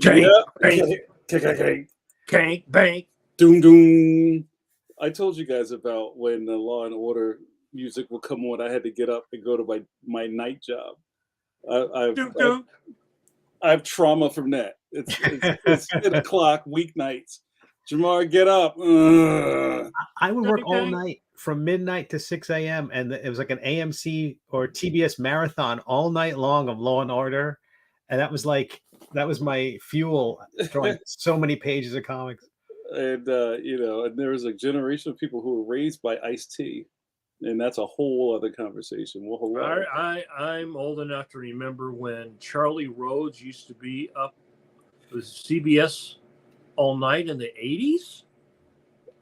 Cank, Yeah. bank, cank, bank. Doom doom. I told you guys about when the Law and Order music would come on. I had to get up and go to my night job. I've Doom, doom. I have trauma from that. It's 10 o'clock weeknights. Jamar, get up. Ugh. I would work all Okay. night from midnight to 6 a.m. and it was like an AMC or TBS marathon all night long of Law and Order, and that was my fuel, drawing so many pages of comics. And and there was a generation of people who were raised by Ice-T, and that's a whole other conversation. Well, hello. I'm old enough to remember when Charlie Rhodes used to be up with CBS all night in the 80s.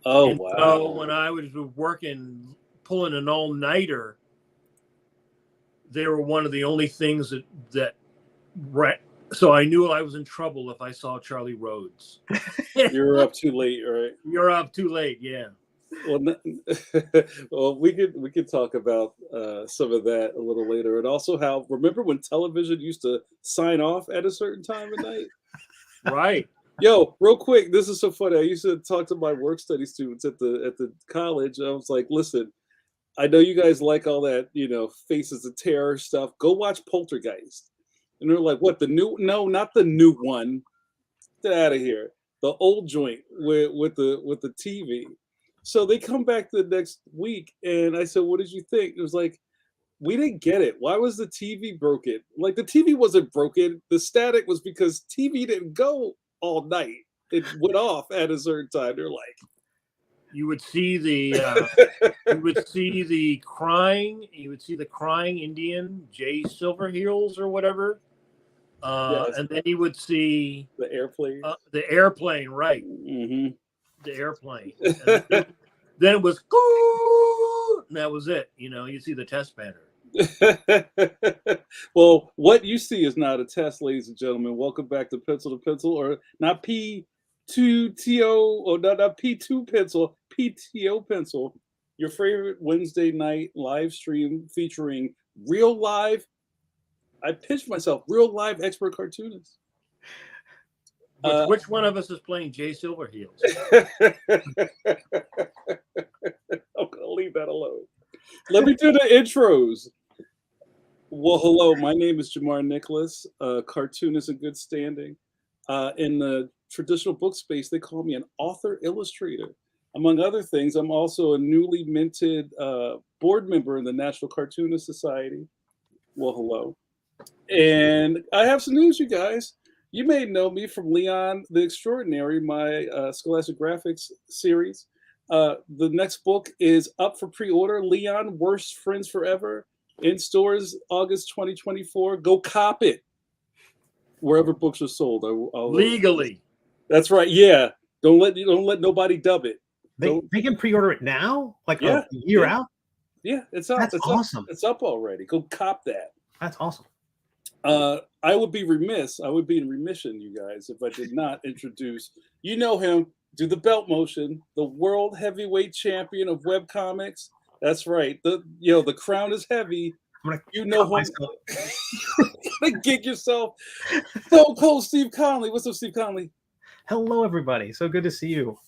Oh, and wow. So when I was working, pulling an all-nighter, they were one of the only things that so I knew I was in trouble if I saw Charlie Rhodes. You were up too late, right? You're up too late, yeah. Well, we could talk about some of that a little later, and also how, remember when television used to sign off at a certain time of night? Right. Yo, real quick, this is so funny. I used to talk to my work study students at the college. I was like, listen, I know you guys like all that, Faces of Terror stuff. Go watch Poltergeist. And they're like, what, the new? No, not the new one. Get out of here. The old joint with the TV. So they come back the next week, and I said, what did you think? It was like, we didn't get it. Why was the TV broken? Like, the TV wasn't broken. The static was because TV didn't go all night. It went off at a certain time. They're like, you would see the crying Indian, Jay Silverheels or whatever. Yes. And then you would see the airplane. The airplane, right? Mm-hmm. The airplane. And then it was, and that was it. You see the test banner. Well, what you see is not a test, ladies and gentlemen. Welcome back to Pencil, or not P2TO, or not P2 Pencil, PTO Pencil, your favorite Wednesday night live stream featuring real live, I pitched myself, real live expert cartoonists. Which one of us is playing Jay Silverheels? I'm going to leave that alone. Let me do the intros. Well, hello, my name is Jamar Nicholas, cartoonist in good standing. In the traditional book space, they call me an author illustrator. Among other things, I'm also a newly minted board member in the National Cartoonist Society. Well, hello. And I have some news, you guys. You may know me from Leon the Extraordinary, my Scholastic Graphics series. The next book is up for pre-order, Leon, Worst Friends Forever, in stores August 2024. Go cop it wherever books are sold. I'll legally. That's right. Yeah. Don't let nobody dub it. They can pre-order it now, like a year out. Yeah, it's up. That's awesome. It's up already. Go cop that. That's awesome. I would be remiss. I would be in remission, you guys, if I did not introduce. You know him. Do the belt motion. The world heavyweight champion of webcomics. That's right. The crown is heavy. You know him. Gig yourself. So cold, Steve Conley. What's up, Steve Conley? Hello, everybody. So good to see you.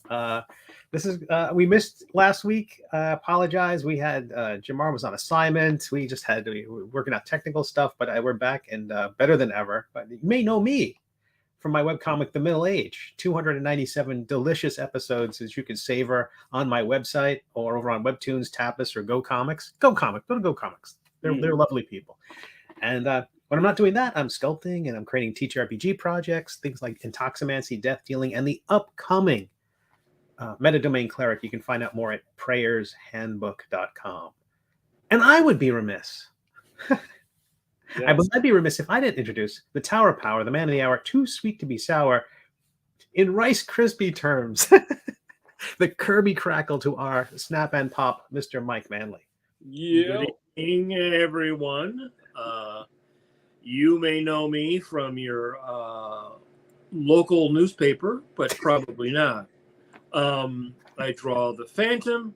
This is we missed last week. I apologize. We had Jamar was on assignment. We were working out technical stuff, but we're back and better than ever. But you may know me from my webcomic, The Middle Age. 297 delicious episodes that you can savor on my website or over on Webtoons, Tapas, or Go Comics. Go to Go Comics. They're lovely people. And when I'm not doing that, I'm sculpting and I'm creating TTRPG projects, things like Intoximancy, Death Dealing, and the upcoming Metadomain Cleric. You can find out more at prayershandbook.com. And I would be remiss. Yes. I'd be remiss if I didn't introduce the Tower of Power, the man of the hour, too sweet to be sour, in Rice Krispie terms, the Kirby Crackle to our Snap and Pop, Mr. Mike Manley. Yeah. Good evening, everyone. You may know me from your local newspaper, but probably not. I draw the Phantom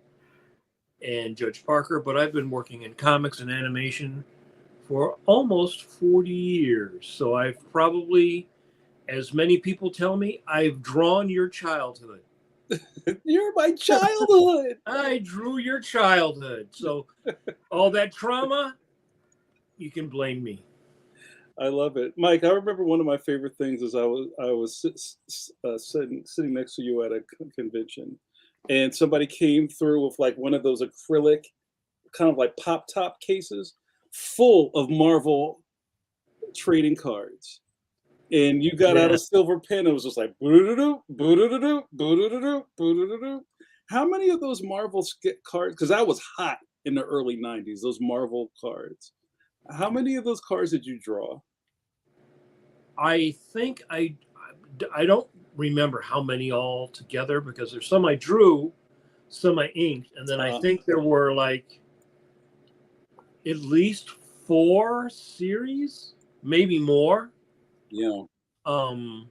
and Judge Parker, but I've been working in comics and animation for almost 40 years. So I've probably, as many people tell me, I've drawn your childhood. You're my childhood. I drew your childhood. So all that trauma, you can blame me. I love it, Mike. I remember one of my favorite things is I was sitting next to you at a convention, and somebody came through with like one of those acrylic, kind of like pop top cases, full of Marvel trading cards. And you got out a silver pen. It was just like boo-doo-doo, boo-doo-doo, boo-doo-doo, boo-doo-doo. How many of those Marvel cards? Because that was hot in the early '90s. Those Marvel cards. How many of those cards did you draw? I think I don't remember how many all together, because there's some I drew, some I inked, and then I think there were like at least 4 series, maybe more. Yeah. And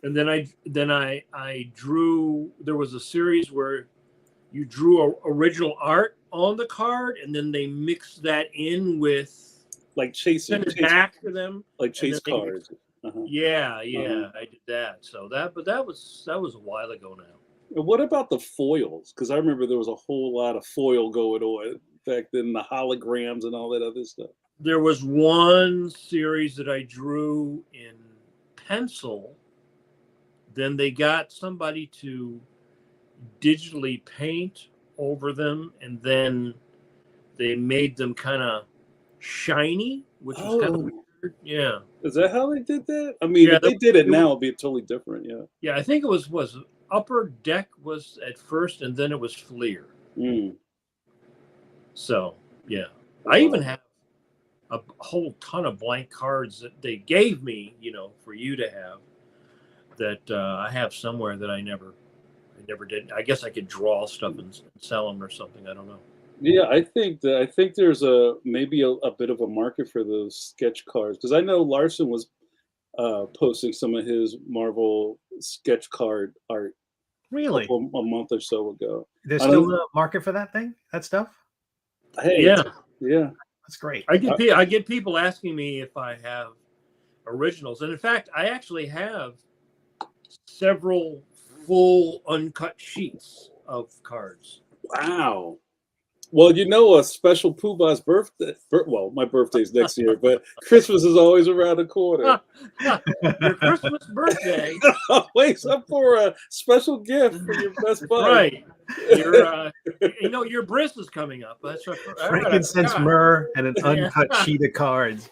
then I drew. There was a series where you drew original art on the card, and then they mixed that in with like chasing, send it back to them, like chase cards. Yeah, I did that. So that was a while ago now. And what about the foils? Because I remember there was a whole lot of foil going on back then, the holograms and all that other stuff. There was one series that I drew in pencil. Then they got somebody to digitally paint over them, and then they made them kind of shiny, which was kind of weird. Yeah. Is that how they did that? I mean, if they did it now, it'd be totally different. Yeah. Yeah, I think it was Upper Deck was at first, and then it was Fleer. So, yeah. I even have a whole ton of blank cards that they gave me, for you to have, that I have somewhere that I never did. I guess I could draw stuff and sell them or something. I don't know. Yeah, I think there's maybe a bit of a market for those sketch cards, because I know Larson was posting some of his Marvel sketch card art. Really? A month or so ago. There's still a market for that stuff? Hey, yeah. That's great. I get people asking me if I have originals, and in fact, I actually have several full uncut sheets of cards. Wow. Well, a special Poobah's birthday. Well, my birthday's next year, but Christmas is always around the corner. Your Christmas birthday. Always up for a special gift for your best bud. Right. Your bris is coming up. That's right. Frankincense myrrh and an uncut sheet of cards.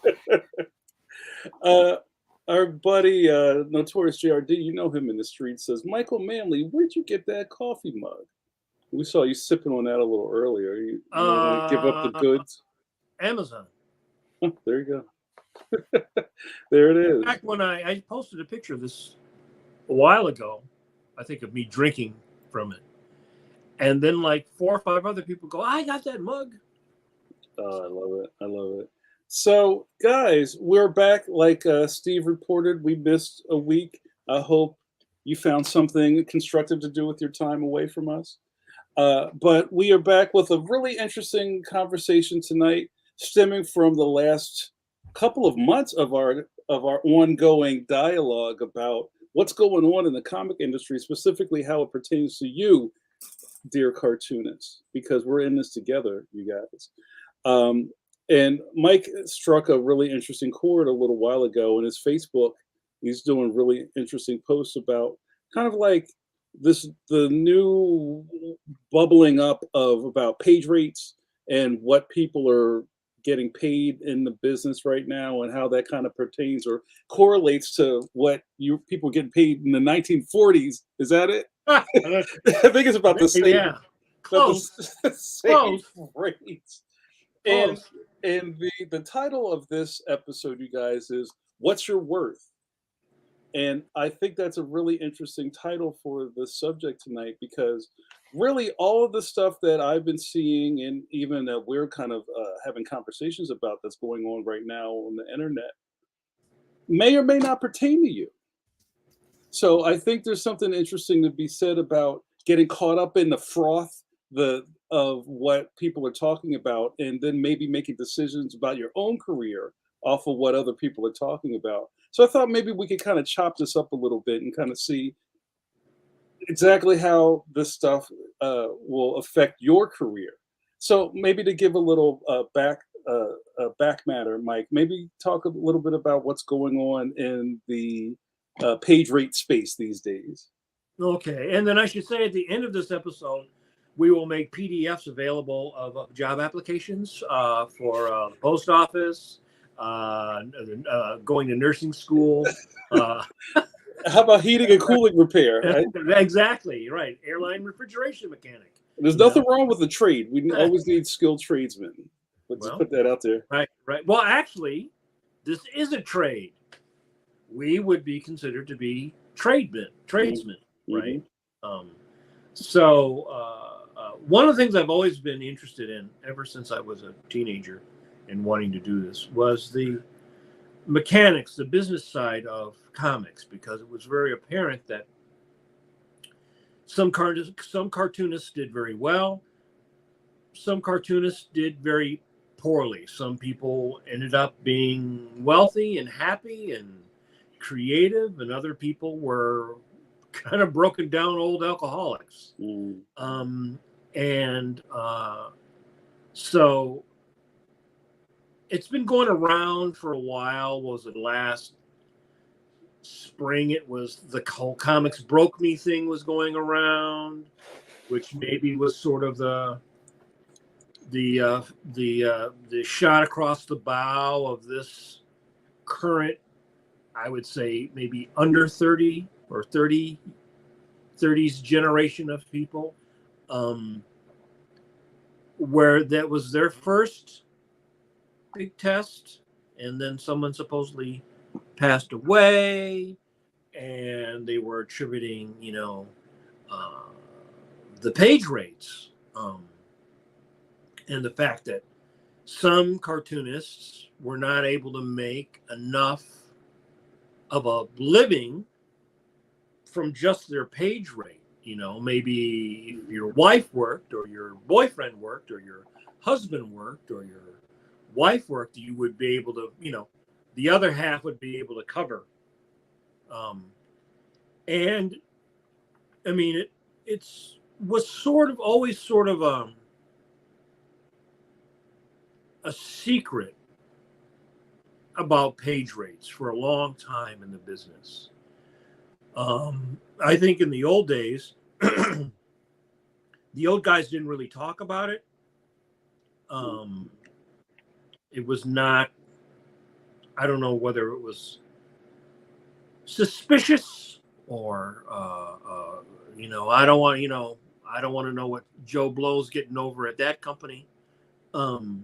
Our buddy, Notorious JRD, you know him in the street, says, Michael Manley, where'd you get that coffee mug? We saw you sipping on that a little earlier. You want to give up the goods? Amazon. Oh, there you go. There it is. In fact, when I posted a picture of this a while ago, I think of me drinking from it. And then like 4 or 5 other people go, I got that mug. Oh, I love it. So, guys, we're back. Like Steve reported, we missed a week. I hope you found something constructive to do with your time away from us. But we are back with a really interesting conversation tonight, stemming from the last couple of months of our ongoing dialogue about what's going on in the comic industry, specifically how it pertains to you, dear cartoonists, because we're in this together, you guys. And Mike struck a really interesting chord a little while ago in his Facebook. He's doing really interesting posts about kind of like the new bubbling up about page rates and what people are getting paid in the business right now, and how that kind of pertains or correlates to what people getting paid in the 1940s. Is that it? I think it's about the same. Yeah, close. Same rates. And the title of this episode, you guys, is "What's Your Worth?" And I think that's a really interesting title for the subject tonight, because really all of the stuff that I've been seeing, and even that we're kind of having conversations about that's going on right now on the internet, may or may not pertain to you. So I think there's something interesting to be said about getting caught up in the froth, the of what people are talking about, and then maybe making decisions about your own career off of what other people are talking about. So I thought maybe we could kind of chop this up a little bit and kind of see exactly how this stuff will affect your career. So maybe to give a little back matter, Mike, maybe talk a little bit about what's going on in the page rate space these days. Okay, and then I should say at the end of this episode, we will make PDFs available of job applications for the post office, going to nursing school. How about heating and cooling repair? Right? Exactly, right. Airline refrigeration mechanic. There's nothing wrong with the trade. We always need skilled tradesmen. Let's just put that out there. Right, right. Well, actually, this is a trade. We would be considered to be tradesmen, Mm-hmm. right? So one of the things I've always been interested in ever since I was a teenager and wanting to do this was the mechanics, the business side of comics, because it was very apparent that some cartoonists did very well. Some cartoonists did very poorly. Some people ended up being wealthy and happy and creative, and other people were kind of broken down old alcoholics. So it's been going around for a while. Was it last spring? It was the whole comics broke me thing was going around, which maybe was sort of the shot across the bow of this current, I would say maybe under 30 or 30s generation of people, where that was their first big test, and then someone supposedly passed away, and they were attributing, the page rates, and the fact that some cartoonists were not able to make enough of a living from just their page rate. Maybe if your wife worked, or your boyfriend worked, or your husband worked, or your wife worked, you would be able to, the other half would be able to cover. And I mean, it's was always sort of a secret about page rates for a long time in the business. I think in the old days, the old guys didn't really talk about it. It was not, I don't know whether it was suspicious or, I don't want to know what Joe Blow's getting over at that company. And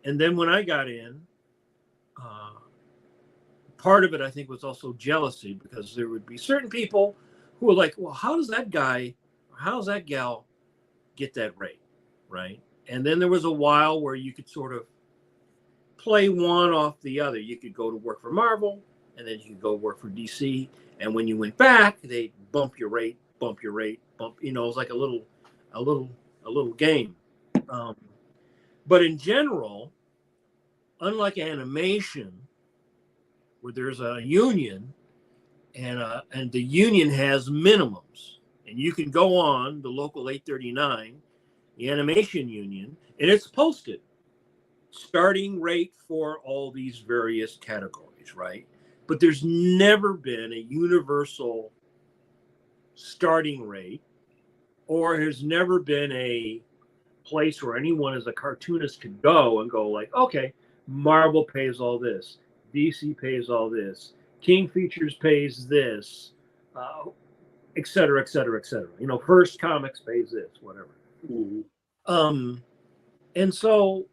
then when I got in, part of it, I think, was also jealousy, because there would be certain people who were like, well, how does that gal get that rate, right? And then there was a while where you could sort of play one off the other. You could go to work for Marvel, and then you could go work for DC. And when you went back, they'd bump your rate. It was like a little game. But in general, unlike animation, where there's a union, and the union has minimums, and you can go on the local 839, the animation union, and it's posted starting rate for all these various categories, right? But there's never been a universal starting rate, or there's never been a place where anyone as a cartoonist could go and go like, okay, Marvel pays all this, DC pays all this, King Features pays this, et cetera, et cetera, et cetera. First Comics pays this, whatever. Mm-hmm. And so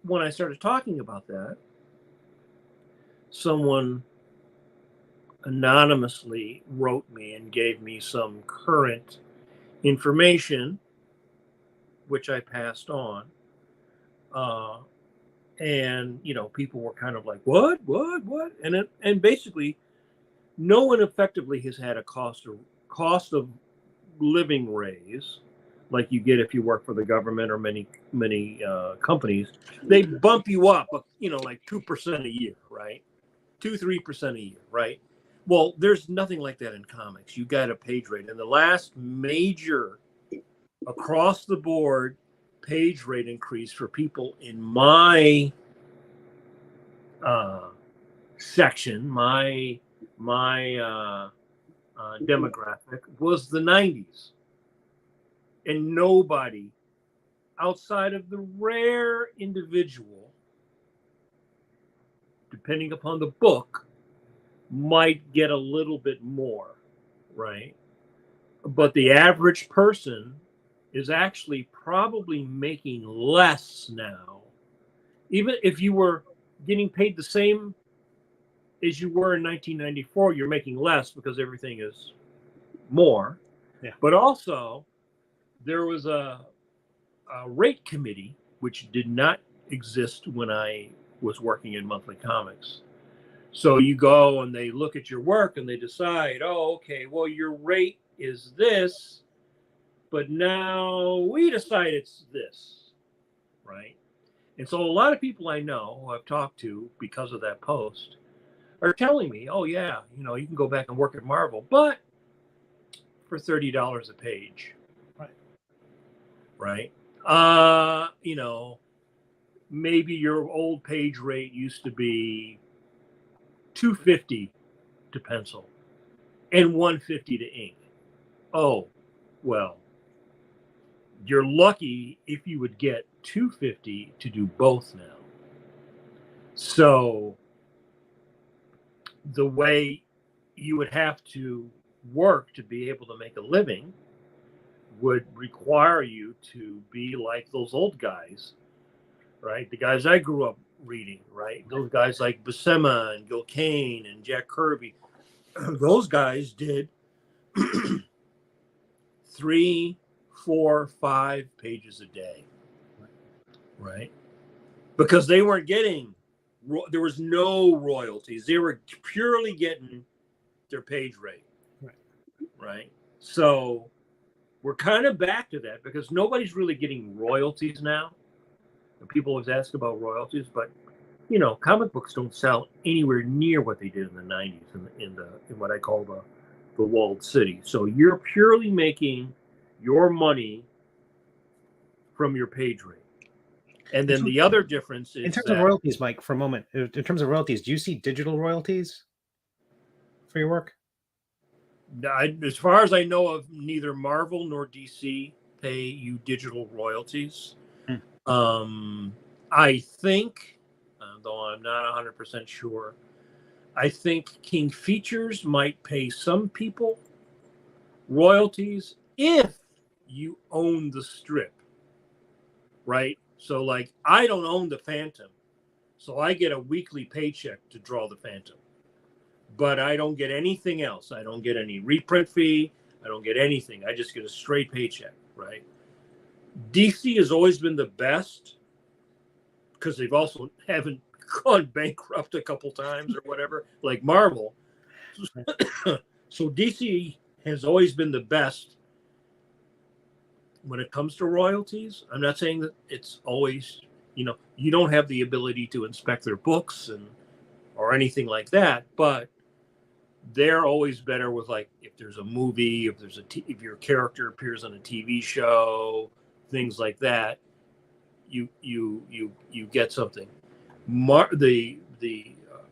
when I started talking about that, someone anonymously wrote me and gave me some current information, which I passed on. And people were kind of like, what? And basically, no one effectively has had a cost of living raise like you get if you work for the government or many companies. They bump you up, like 2% a year, right? 2-3% a year, right? Well, there's nothing like that in comics. You got a page rate, and the last major across the board page rate increase for people in my section, my demographic was the 90s, and nobody outside of the rare individual, depending upon the book, might get a little bit more, right? But the average person is actually probably making less now. Even if you were getting paid the same as you were in 1994, you're making less because everything is more. Yeah. But also, there was a rate committee, which did not exist when I was working in Monthly Comics. So you go and they look at your work and they decide, oh, okay, well, your rate is this, but now we decide it's this, right? And so a lot of people I know who I've talked to because of that post are telling me, oh, yeah, you can go back and work at Marvel, but for $30 a page. Right. Maybe your old page rate used to be $250 to pencil and $150 to ink. Oh, well, you're lucky if you would get $250 to do both now. So the way you would have to work to be able to make a living would require you to be like those old guys, right? The guys I grew up reading, right? Those guys like Buscema and Gil Kane and Jack Kirby. Those guys did 3, 4, 5 pages a day, right? Because they weren't getting, there was no royalties. They were purely getting their page rate, right? So we're kind of back to that because nobody's really getting royalties now. People always ask about royalties, but comic books don't sell anywhere near what they did in the 90s in what I call the walled city. So you're purely making your money from your page rate. And then the other difference is in terms of royalties, Mike, for a moment, in terms of royalties, do you see digital royalties for your work? As far as I know of, neither Marvel nor DC pay you digital royalties. I think, though I'm not 100% sure, I think King Features might pay some people royalties if you own the strip, right? So, like, I don't own the Phantom, so I get a weekly paycheck to draw the Phantom. But I don't get anything else. I don't get any reprint fee. I don't get anything. I just get a straight paycheck, right? DC has always been the best because they've also haven't gone bankrupt a couple times or whatever, like Marvel. So DC has always been the best when it comes to royalties. I'm not saying that it's always, you don't have the ability to inspect their books or anything like that, but they're always better with, like, if there's a movie, if your character appears on a TV show, things like that, you get something. The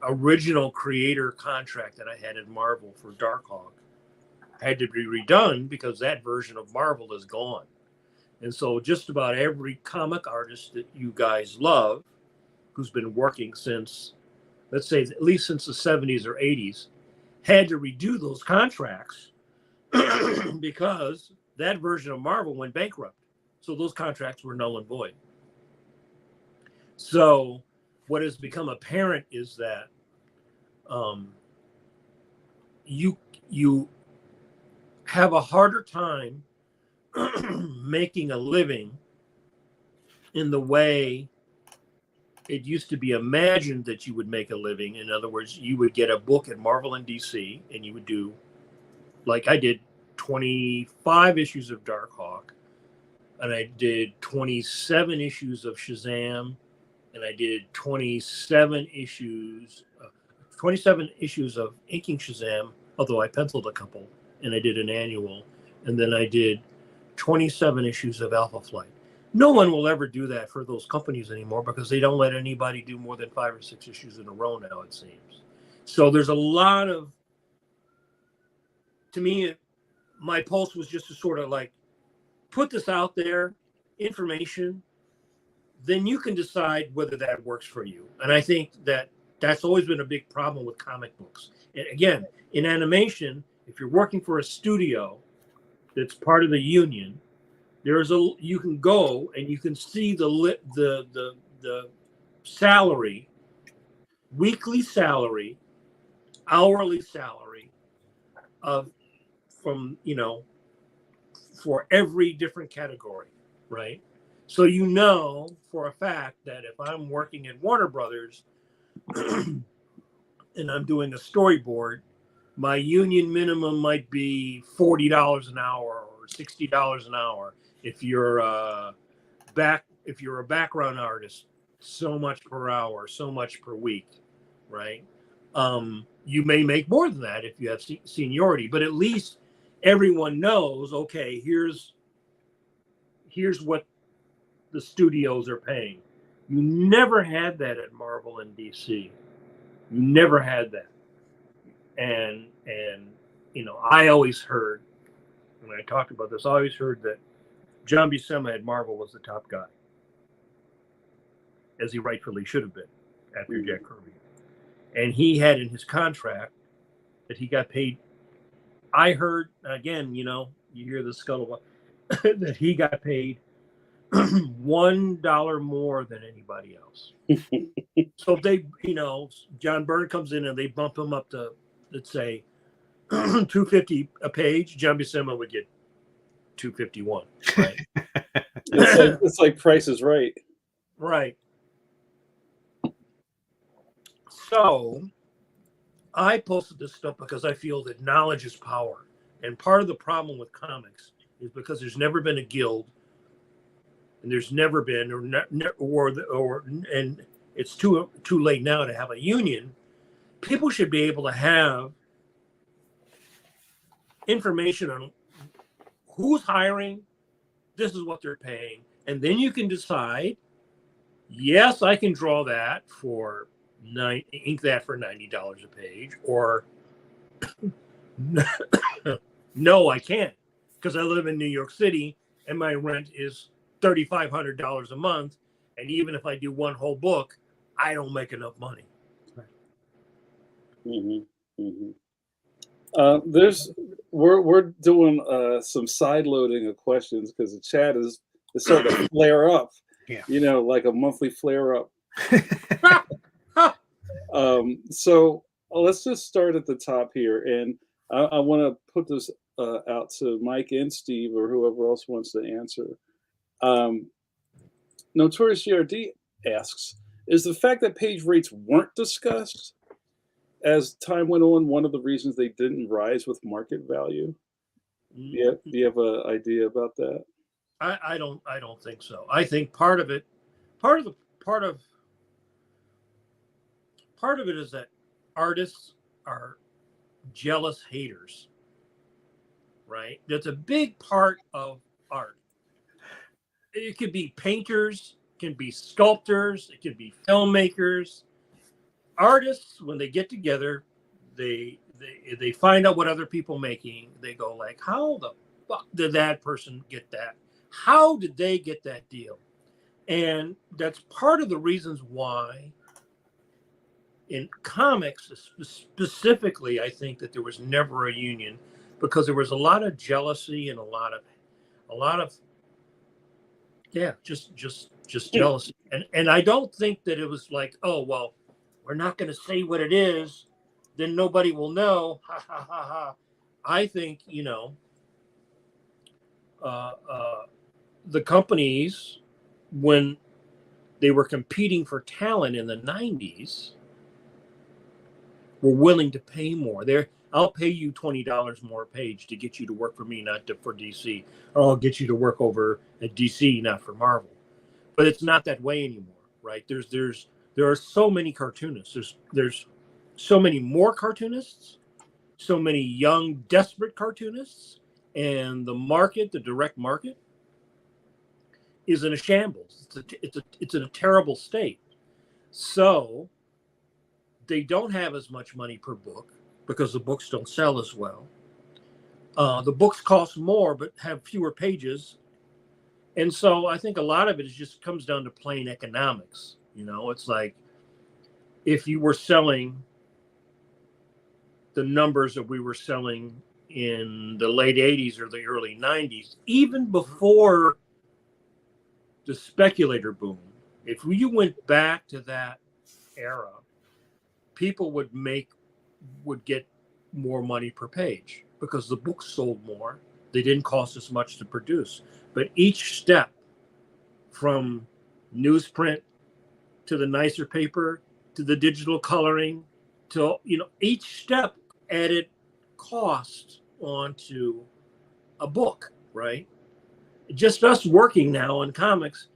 original creator contract that I had in Marvel for Darkhawk had to be redone because that version of Marvel is gone. And so just about every comic artist that you guys love, who's been working since, let's say, at least since the 70s or 80s, had to redo those contracts because that version of Marvel went bankrupt. So those contracts were null and void. So what has become apparent is that you have a harder time making a living in the way it used to be imagined that you would make a living. In other words, you would get a book at Marvel and DC, and you would do, like I did, 25 issues of Darkhawk, and I did 27 issues of Shazam, and I did 27 issues of Inking Shazam, although I penciled a couple, and I did an annual, and then I did 27 issues of Alpha Flight. No one will ever do that for those companies anymore because they don't let anybody do more than 5 or 6 issues in a row now, it seems. So there's a lot of, to me, my pulse was just to sort of like put this out there, information, then you can decide whether that works for you. And I think that that's always been a big problem with comic books. And again, in animation, if you're working for a studio that's part of the union, you can go and you can see the salary, weekly salary, hourly salary for every different category, right? So you know for a fact that if I'm working at Warner Brothers and I'm doing a storyboard, my union minimum might be $40 an hour or $60 an hour. If you're a background artist, so much per hour, so much per week, right? You may make more than that if you have seniority, but at least everyone knows, okay, here's what the studios are paying. You never had that at Marvel and DC. You never had that. And I always heard, when I talked about this, I always heard that John Buscema at Marvel was the top guy, as he rightfully should have been after Jack Kirby. And he had in his contract that he got paid. I heard, again, you hear the scuttlebutt, that he got paid $1 more than anybody else. So if they, John Byrne comes in and they bump him up to, let's say, $250 a page, John Buscema would get $251. Right? It's like Price is Right. Right. So I posted this stuff because I feel that knowledge is power. And part of the problem with comics is because there's never been a guild, and there's never been, and it's too late now to have a union. People should be able to have information on who's hiring, this is what they're paying, and then you can decide, yes, I can draw that for ink that for $90 a page, or no, I can't, because I live in New York City and my rent is $3,500 a month, and even if I do one whole book, I don't make enough money. We're doing some side loading of questions because the chat is starting to flare up. Yeah. Like a monthly flare up. So let's just start at the top here, and I want to put this out to Mike and Steve or whoever else wants to answer. Notorious GRD asks, is the fact that page rates weren't discussed as time went on one of the reasons they didn't rise with market value? Do you have an idea about that? I don't think so. I think part of it is that artists are jealous haters, right? That's a big part of art. It could be painters, it can be sculptors, it could be filmmakers. Artists, when they get together, they find out what other people making. They go like, how the fuck did that person get that? How did they get that deal? And that's part of the reasons why in comics specifically, I think that there was never a union, because there was a lot of jealousy and a lot of just jealousy. And I don't think that it was like, oh, well, we're not going to say what it is, then nobody will know. Ha ha ha ha. I think, the companies, when they were competing for talent in the 90s, were willing to pay more. I'll pay you $20 more a page to get you to work for me, not for DC, or I'll get you to work over at DC, not for Marvel. But it's not that way anymore, right? There are so many cartoonists. There's so many more cartoonists, so many young, desperate cartoonists, and the direct market, is in a shambles. It's in a terrible state. So they don't have as much money per book because the books don't sell as well. The books cost more but have fewer pages. And so I think a lot of it just comes down to plain economics. It's like if you were selling the numbers that we were selling in the late 80s or the early 90s, even before the speculator boom, if you went back to that era, people would get more money per page because the books sold more. They didn't cost as much to produce. But each step from newsprint to the nicer paper to the digital coloring to, each step added cost onto a book, right? Just us working now on comics,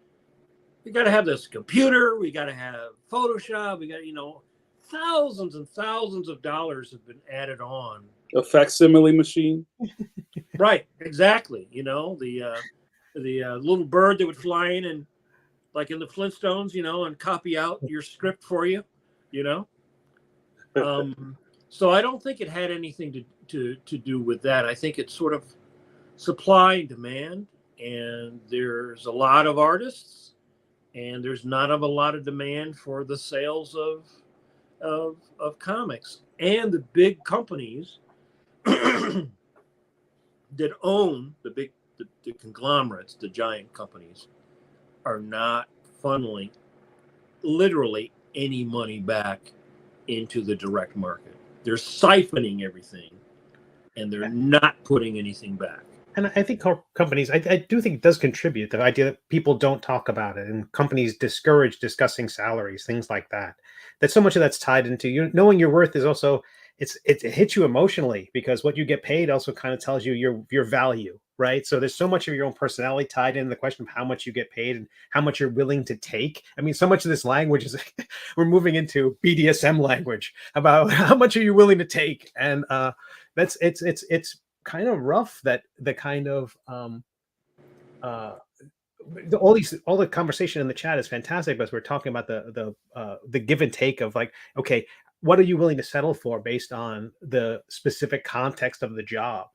we got to have this computer, we got to have Photoshop, we got, thousands and thousands of dollars have been added on. A facsimile machine. Right, exactly. The little bird that would fly in and, like in the Flintstones, and copy out your script for you, So I don't think it had anything to do with that. I think it's sort of supply and demand, and there's a lot of artists, and there's not a lot of demand for the sales of comics. And the big companies that own the conglomerates, the giant companies, are not funneling literally any money back into the direct market. They're siphoning everything, and they're not putting anything back. And I think companies, I do think it does contribute, the idea that people don't talk about it, and companies discourage discussing salaries, things like that. That so much of that's tied into knowing your worth is also, it hits you emotionally, because what you get paid also kind of tells you your value, right? So there's so much of your own personality tied in the question of how much you get paid and how much you're willing to take. I mean, so much of this language is we're moving into BDSM language about how much are you willing to take, and it's kind of rough that the kind of all the conversation in the chat is fantastic, but we're talking about the give and take of like, okay, what are you willing to settle for based on the specific context of the job?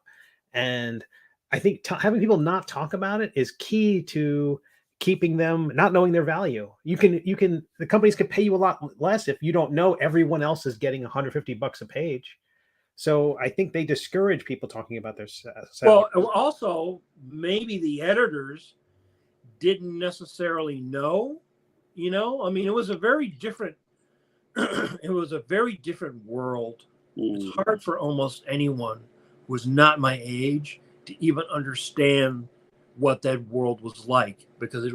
And I think having people not talk about it is key to keeping them not knowing their value. The companies can pay you a lot less if you don't know everyone else is getting $150 a page. So I think they discourage people talking about their salary. Well, also maybe the editors didn't necessarily know. I mean, it was a very different. It was a very different world. It's hard for almost anyone who was not my age to even understand what that world was like, because it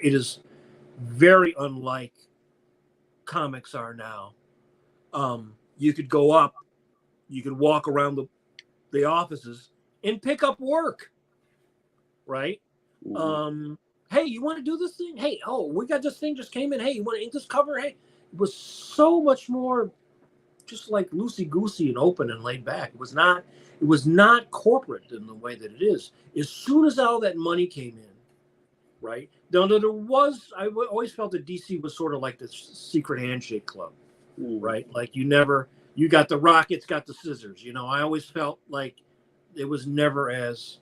is very unlike comics are now. You could go up. You could walk around the offices and pick up work, right? Hey, you want to do this thing? Hey, we got this thing just came in. Hey, you want to ink this cover? Hey, it was so much more just like loosey-goosey and open and laid back. It was not corporate in the way that it is. As soon as all that money came in, right? I always felt that DC was sort of like this secret handshake club, right? Like you got the rockets, got the scissors. I always felt like it was never as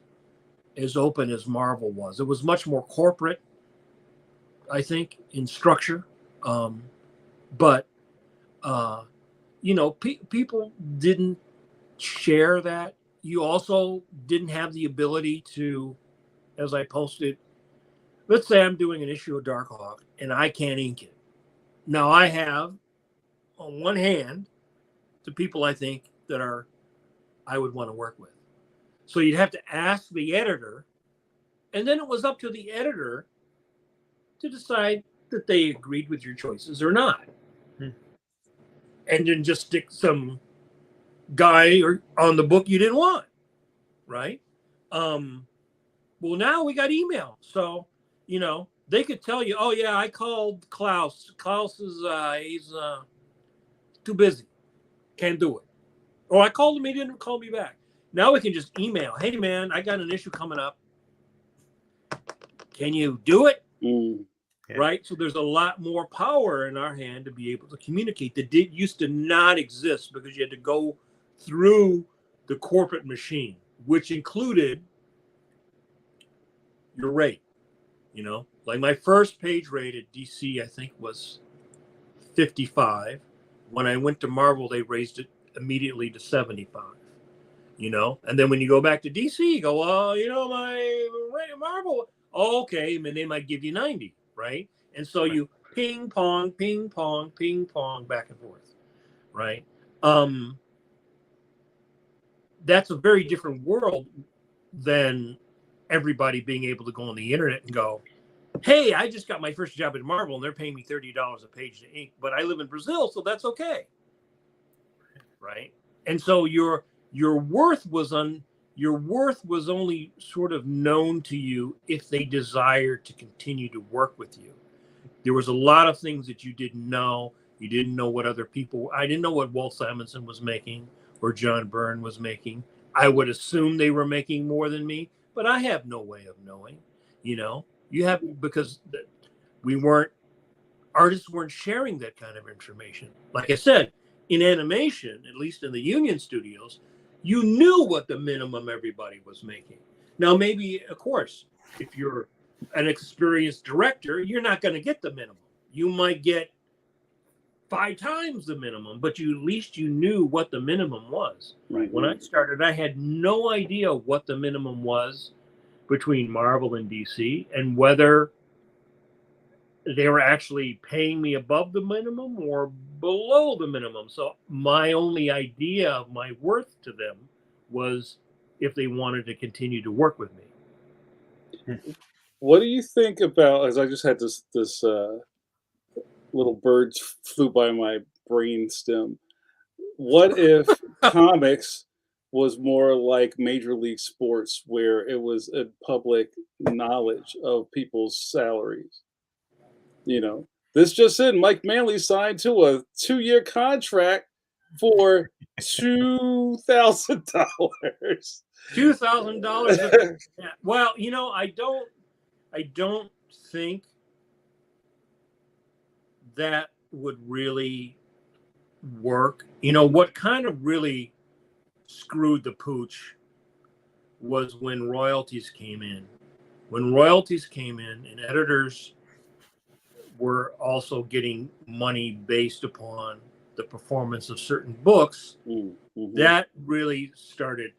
open as Marvel was. It was much more corporate, I think, in structure. But people didn't share that. You also didn't have the ability to, as I posted, let's say I'm doing an issue of Darkhawk and I can't ink it. Now I have, on one hand, the people I think that I would want to work with. So you'd have to ask the editor, and then it was up to the editor to decide that they agreed with your choices or not. And then just stick some guy or on the book you didn't want, right? Well, now we got email, so they could tell you, oh yeah, I called Klaus. Klaus is he's too busy, can't do it. Or I called him, he didn't call me back. Now we can just email, hey man, I got an issue coming up. Can you do it? Yeah. Right? So there's a lot more power in our hand to be able to communicate that used to not exist because you had to go through the corporate machine, which included your rate. Like my first page rate at DC, I think was 55. When I went to Marvel, they raised it immediately to 75. And then when you go back to DC, you go, well, my rate Marvel, okay, and they might give you 90, right? And so you ping pong, back and forth, right? That's a very different world than everybody being able to go on the internet and go, hey, I just got my first job at Marvel and they're paying me $30 a page to ink, but I live in Brazil, so that's okay, right? And so your worth was only sort of known to you if they desired to continue to work with you. There was a lot of things that you didn't know. You didn't know what other people. I didn't know what Walt Simonson was making or John Byrne was making. I would assume they were making more than me, but I have no way of knowing. You have, because artists weren't sharing that kind of information. Like I said, in animation, at least in the union studios, you knew what the minimum everybody was making. Now, maybe, of course, if you're an experienced director, you're not going to get the minimum. You might get 5 times the minimum, but at least you knew what the minimum was. Right. When I started, I had no idea what the minimum was between Marvel and DC and whether they were actually paying me above the minimum or below the minimum. So my only idea of my worth to them was if they wanted to continue to work with me. What do you think about, as I just had this little bird flew by my brain stem, what if comics was more like Major League Sports, where it was a public knowledge of people's salaries? This just in, Mike Manley signed to a 2-year contract for $2,000. $2,000. Well, I don't think that would really work. What kind of really screwed the pooch was when royalties came in. When royalties came in and editors were also getting money based upon the performance of certain books, that really started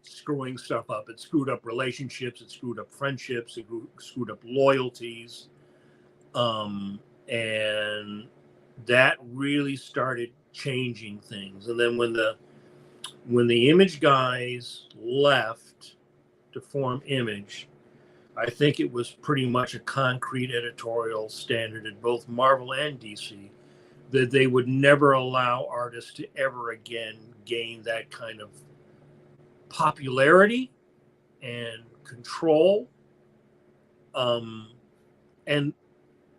screwing stuff up. It screwed up relationships, it screwed up friendships, it screwed up loyalties. And that really started changing things. And then when the Image guys left to form Image, I think it was pretty much a concrete editorial standard at both Marvel and DC that they would never allow artists to ever again gain that kind of popularity and control. And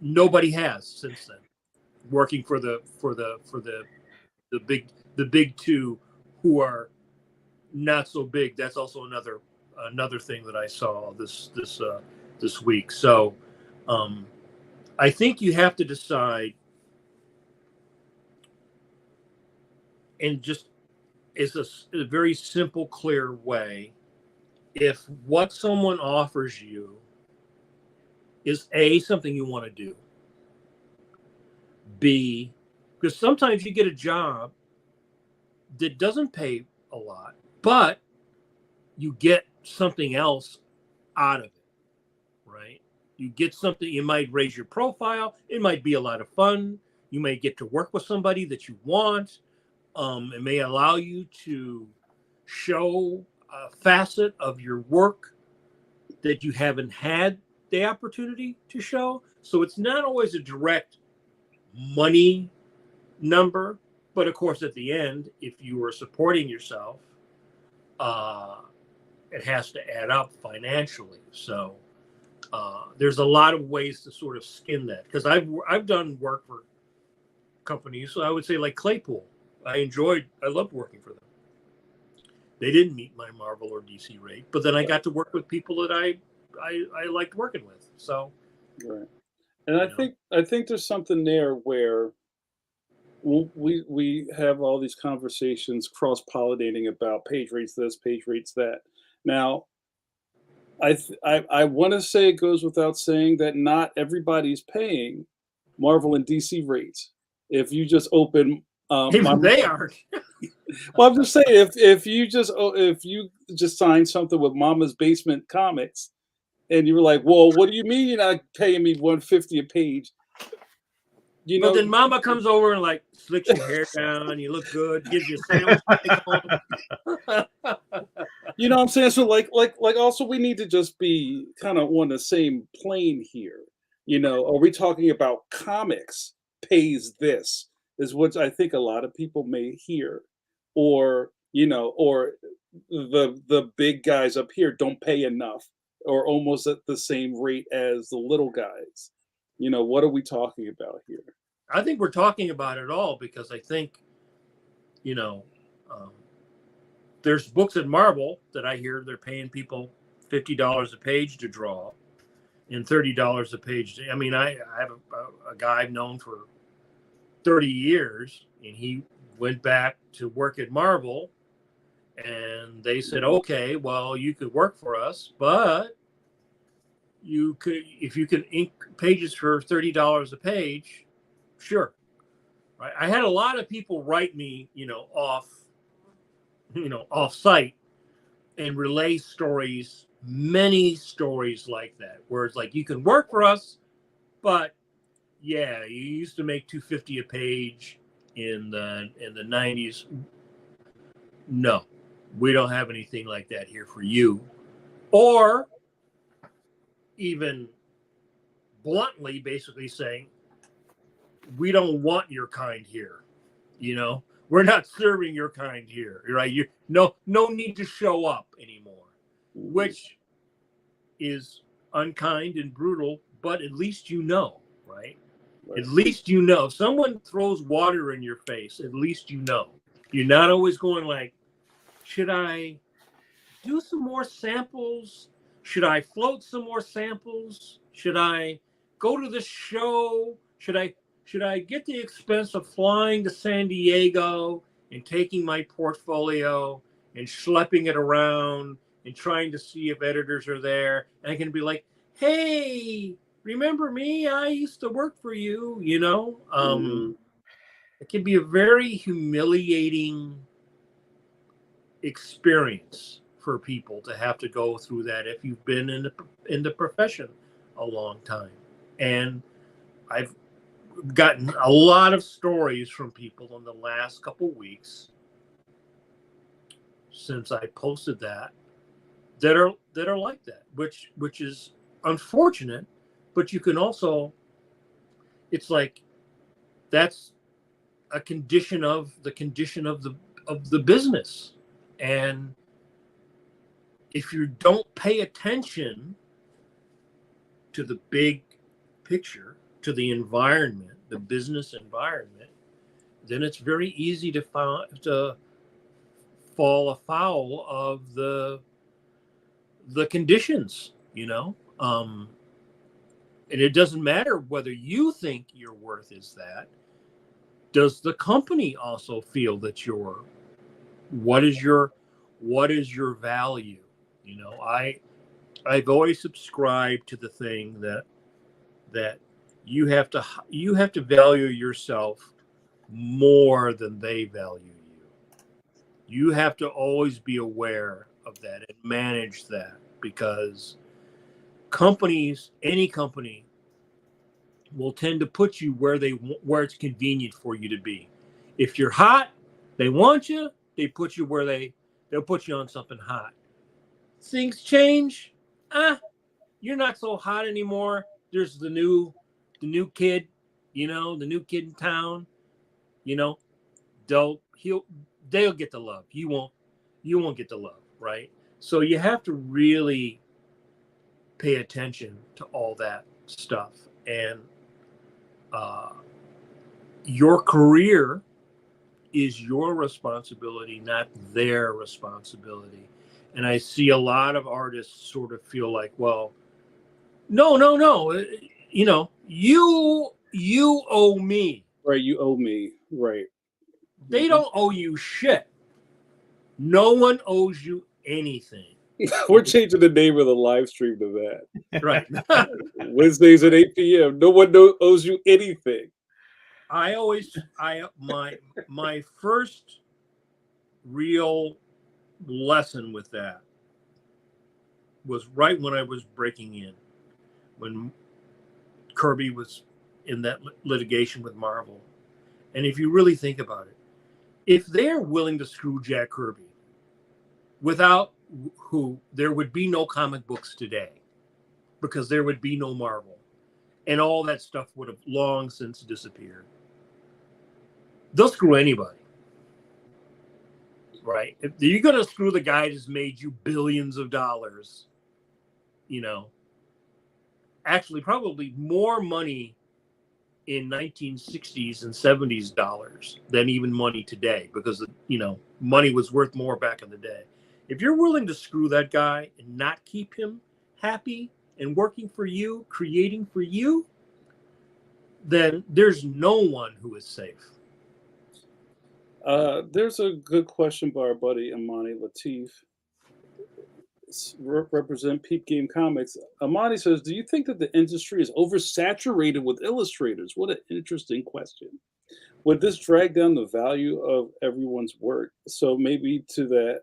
nobody has since then, working for the big two, who are not so big. That's also another thing that I saw this week. So I think you have to decide, and just it's a very simple, clear way, if what someone offers you is A, something you want to do, B, because sometimes you get a job that doesn't pay a lot, but you get something else out of it, right? You get something, you might raise your profile, it might be a lot of fun, you may get to work with somebody that you want, it may allow you to show a facet of your work that you haven't had the opportunity to show. So it's not always a direct money number, But of course, at the end, if you are supporting yourself, it has to add up financially. So there's a lot of ways to sort of skin that, because I've done work for companies. So I would say like Claypool. I loved working for them. They didn't meet my Marvel or DC rate, but then I got to work with people that I liked working with. So, right. And I think there's something there where we have all these conversations cross-pollinating about page rates this, page rates that. Now, I want to say it goes without saying that not everybody's paying Marvel and DC rates. If you just open, even they aren't. well, I'm just saying if you just sign something with Mama's Basement Comics, and you were like, well, what do you mean you're not paying me $150 a page? You know, But then Mama comes over and like slicks your hair down. You look good. Gives you a sandwich. you know what I'm saying? So like also we need to just be kind of on the same plane here. You know, are we talking about comics pays this is what I think a lot of people may hear, or you know, or the big guys up here don't pay enough, or almost at the same rate as the little guys. You know, what are we talking about here? I think we're talking about it all because I think, you know, there's books at Marvel that I hear they're paying people $50 a page to draw and $30 a page. I mean, I have a guy I've known for 30 years, and he went back to work at Marvel, and they said, okay, well, you could work for us, but you could, if you could ink pages for $30 a page, sure. Right. I had a lot of people write me, off site and relay stories, many stories like that, where it's like, you can work for us, but yeah, you used to make $250 a page in the 90s. No, we don't have anything like that here for you. Or even bluntly, basically saying, we don't want your kind here. We're not serving your kind here, right? No need to show up anymore, which is unkind and brutal, but at least right? At least if someone throws water in your face, at least you're not always going like, should I do some more samples? Should I float some more samples? Should I go to the show? Should I get the expense of flying to San Diego and taking my portfolio and schlepping it around and trying to see if editors are there? And I can be like, hey, remember me? I used to work for you, It can be a very humiliating experience for people to have to go through that if you've been in the profession a long time. And I've gotten a lot of stories from people in the last couple weeks since I posted that are like that, which is unfortunate, but you can also, it's like, that's a condition of the business. And if you don't pay attention to the big picture, to the environment, the business environment, then it's very easy to fall afoul of the conditions, and it doesn't matter whether you think your worth is that. Does the company also feel that what is your value? I've always subscribed to the thing that you have to value yourself more than they value you. You have to always be aware of that and manage that, because any company will tend to put you where it's convenient for you to be. If you're hot, they want you. They put you where they'll put you on something hot. Things change. You're not so hot anymore. There's the new kid, the new kid in town. they'll get the love. You won't get the love, right? So you have to really pay attention to all that stuff. And your career is your responsibility, not their responsibility. And I see a lot of artists sort of feel like, well, no, you owe me. Right, you owe me. Right. They don't owe you shit. No one owes you anything. We're changing the name of the live stream to that. Right. Wednesdays at 8 p.m. No one owes you anything. My first real lesson with that was right when I was breaking in, when Kirby was in that litigation with Marvel. And if you really think about it, if they're willing to screw Jack Kirby, without who there would be no comic books today, because there would be no Marvel, and all that stuff would have long since disappeared. They'll screw anybody, right? If you're going to screw the guy that's made you billions of dollars, actually probably more money in 1960s and 70s dollars than even money today, because money was worth more back in the day. If you're willing to screw that guy and not keep him happy and working for you, creating for you, then there's no one who is safe. There's a good question by our buddy Amani Latif. Represent Peep Game Comics. Amani says, do you think that the industry is oversaturated with illustrators? What an interesting question. Would this drag down the value of everyone's work? So maybe to that,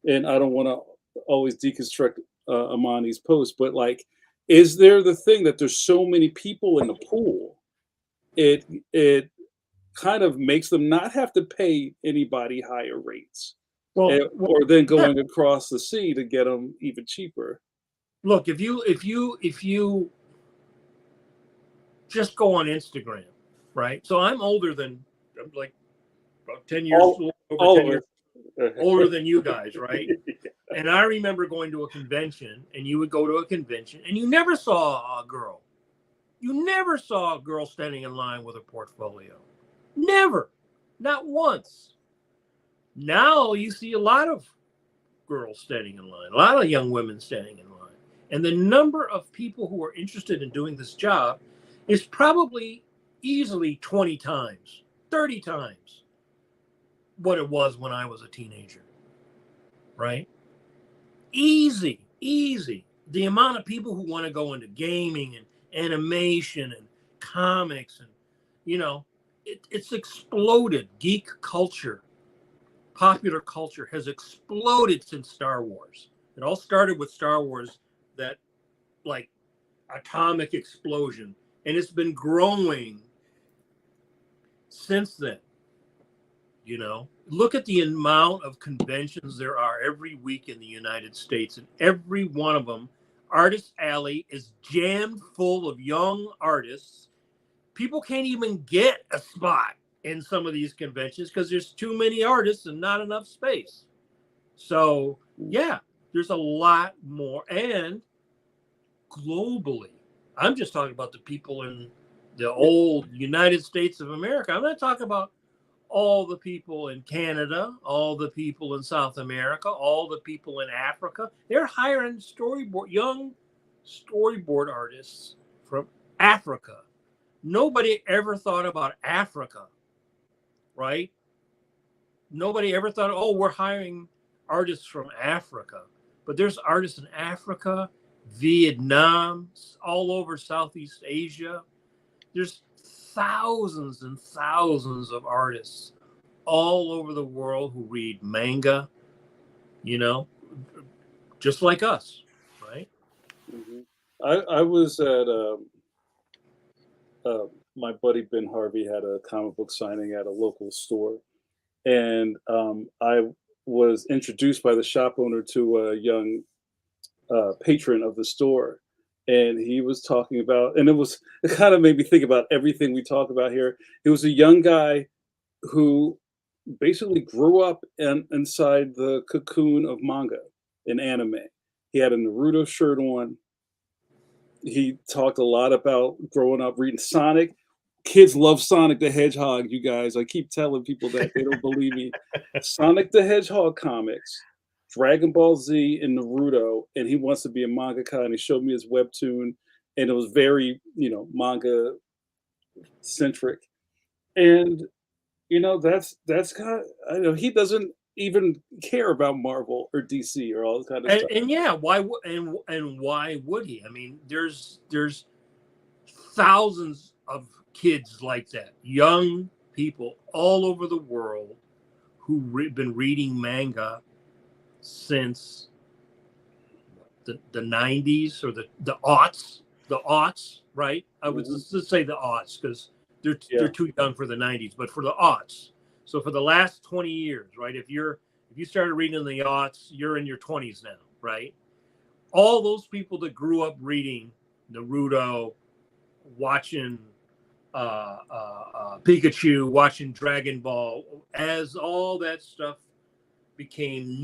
and I don't want to always deconstruct Amani's post, but like, is there the thing that there's so many people in the pool? It kind of makes them not have to pay anybody higher rates. Or then going across the sea to get them even cheaper. Look, if you just go on Instagram, right? So I'm like about 10 years older than you guys, right? And I remember going to a convention, and you would go to a convention, and you never saw a girl. You never saw a girl standing in line with a portfolio. Never. Not once. Now you see a lot of girls standing in line, a lot of young women standing in line. And the number of people who are interested in doing this job is probably easily 20 times, 30 times what it was when I was a teenager, right? Easy. The amount of people who want to go into gaming and animation and comics and, it's exploded. Geek culture. Popular culture has exploded since Star Wars. It all started with Star Wars, that like atomic explosion, and it's been growing since then. Look at the amount of conventions there are every week in the United States, and every one of them, Artist Alley is jammed full of young artists. People can't even get a spot in some of these conventions because there's too many artists and not enough space. So yeah, there's a lot more. And globally, I'm just talking about the people in the old United States of America. I'm not talking about all the people in Canada, all the people in South America, all the people in Africa. They're hiring young storyboard artists from Africa. Nobody ever thought about Africa. Right? Nobody ever thought, we're hiring artists from Africa. But there's artists in Africa, Vietnam, all over Southeast Asia. There's thousands and thousands of artists all over the world who read manga, just like us, right? Mm-hmm. I was at my buddy Ben Harvey had a comic book signing at a local store, and I was introduced by the shop owner to a young patron of the store, and he was talking about, and it kind of made me think about everything we talk about here. It was a young guy who basically grew up inside the cocoon of manga and anime. He had a Naruto shirt on. He talked a lot about growing up reading Sonic. Kids love Sonic the Hedgehog, you guys. I keep telling people that they don't believe me. Sonic the Hedgehog comics, Dragon Ball Z, and Naruto, and he wants to be a mangaka. And he showed me his webtoon, and it was very, manga centric. And that's kind of, I know he doesn't even care about Marvel or DC or all this kind of stuff. And yeah, why would he? I mean, there's thousands of kids like that, young people all over the world who've been reading manga since the 90s or the aughts, right? I would just say the aughts because they're too young for the 90s, but for the aughts. So for the last 20 years, right? If you started reading in the aughts, you're in your 20s now, right? All those people that grew up reading Naruto, watching Pikachu, watching Dragon Ball, as all that stuff became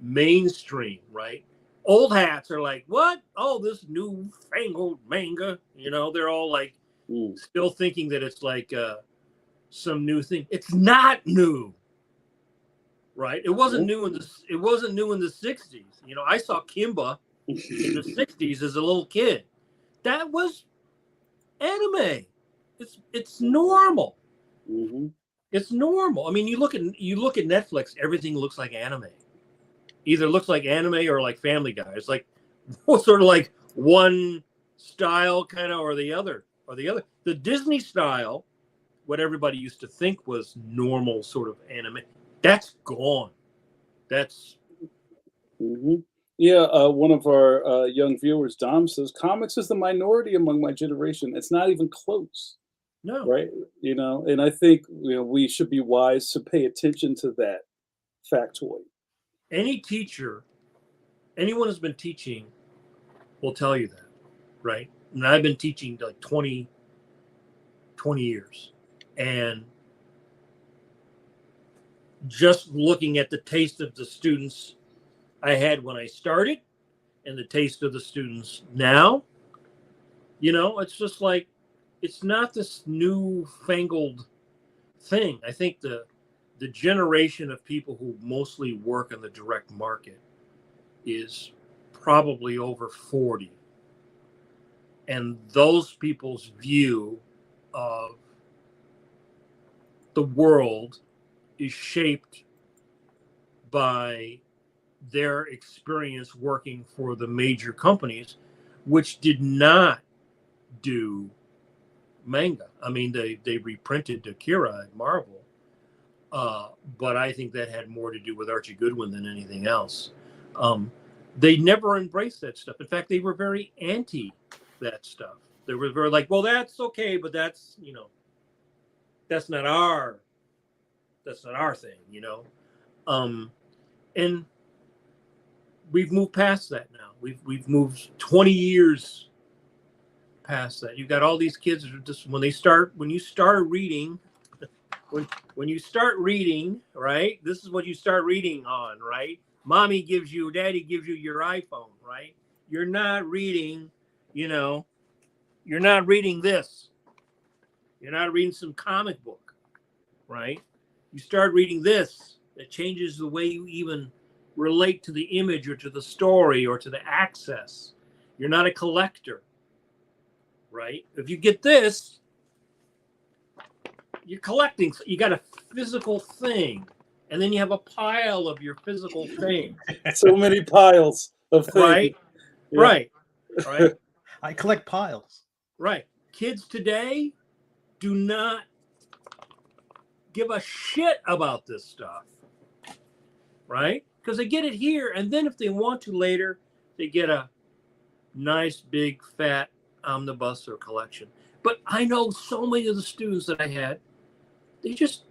mainstream, right? Old hats are like, what? Oh, this new fangled manga. They're all like still thinking that it's like some new thing. It's not new, right? It wasn't new in the 60s. I saw Kimba in the 60s as a little kid. That was anime. It's normal. Mm-hmm. It's normal. I mean, you look at Netflix, everything looks like anime. Either looks like anime or like Family Guy. It's like sort of like one style kind of or the other. The Disney style, what everybody used to think was normal sort of anime, that's gone. That's one of our young viewers, Dom, says comics is the minority among my generation. It's not even close. no. Right? And I think we should be wise to pay attention to that factoid. Any teacher, anyone who's been teaching will tell you that, right? And I've been teaching like 20 years. And just looking at the taste of the students I had when I started and the taste of the students now, it's just like, it's not this newfangled thing. I think the generation of people who mostly work in the direct market is probably over 40. And those people's view of the world is shaped by their experience working for the major companies, which did not do manga. I mean, they reprinted Akira at Marvel, but I think that had more to do with Archie Goodwin than anything else. They never embraced that stuff. In fact, they were very anti that stuff. They were very like, well, that's okay, but that's that's not our thing, and we've moved past that now. We've moved 20 years past that. You've got all these kids that are just when you start reading, right? This is what you start reading on, right? Daddy gives you your iPhone, right? You're not reading, you're not reading this. You're not reading some comic book, right? You start reading this. It changes the way you even relate to the image or to the story or to the access. You're not a collector, right? If you get this, you're collecting. You got a physical thing, and then you have a pile of your physical thing. So many piles of things. Right? Yeah. Right. I collect piles. Right. Kids today do not give a shit about this stuff. Right? Because they get it here, and then if they want to later, they get a nice, big, fat omnibus or collection. But I know so many of the students that I had, they just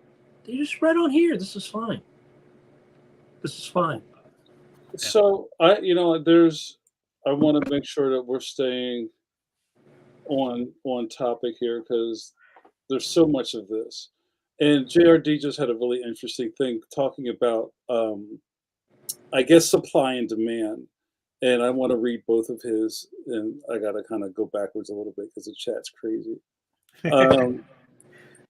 read on here. This is fine. So I want to make sure that we're staying on topic here because there's so much of this. And JRD just had a really interesting thing talking about, I guess, supply and demand. And I want to read both of his, and I got to kind of go backwards a little bit because the chat's crazy.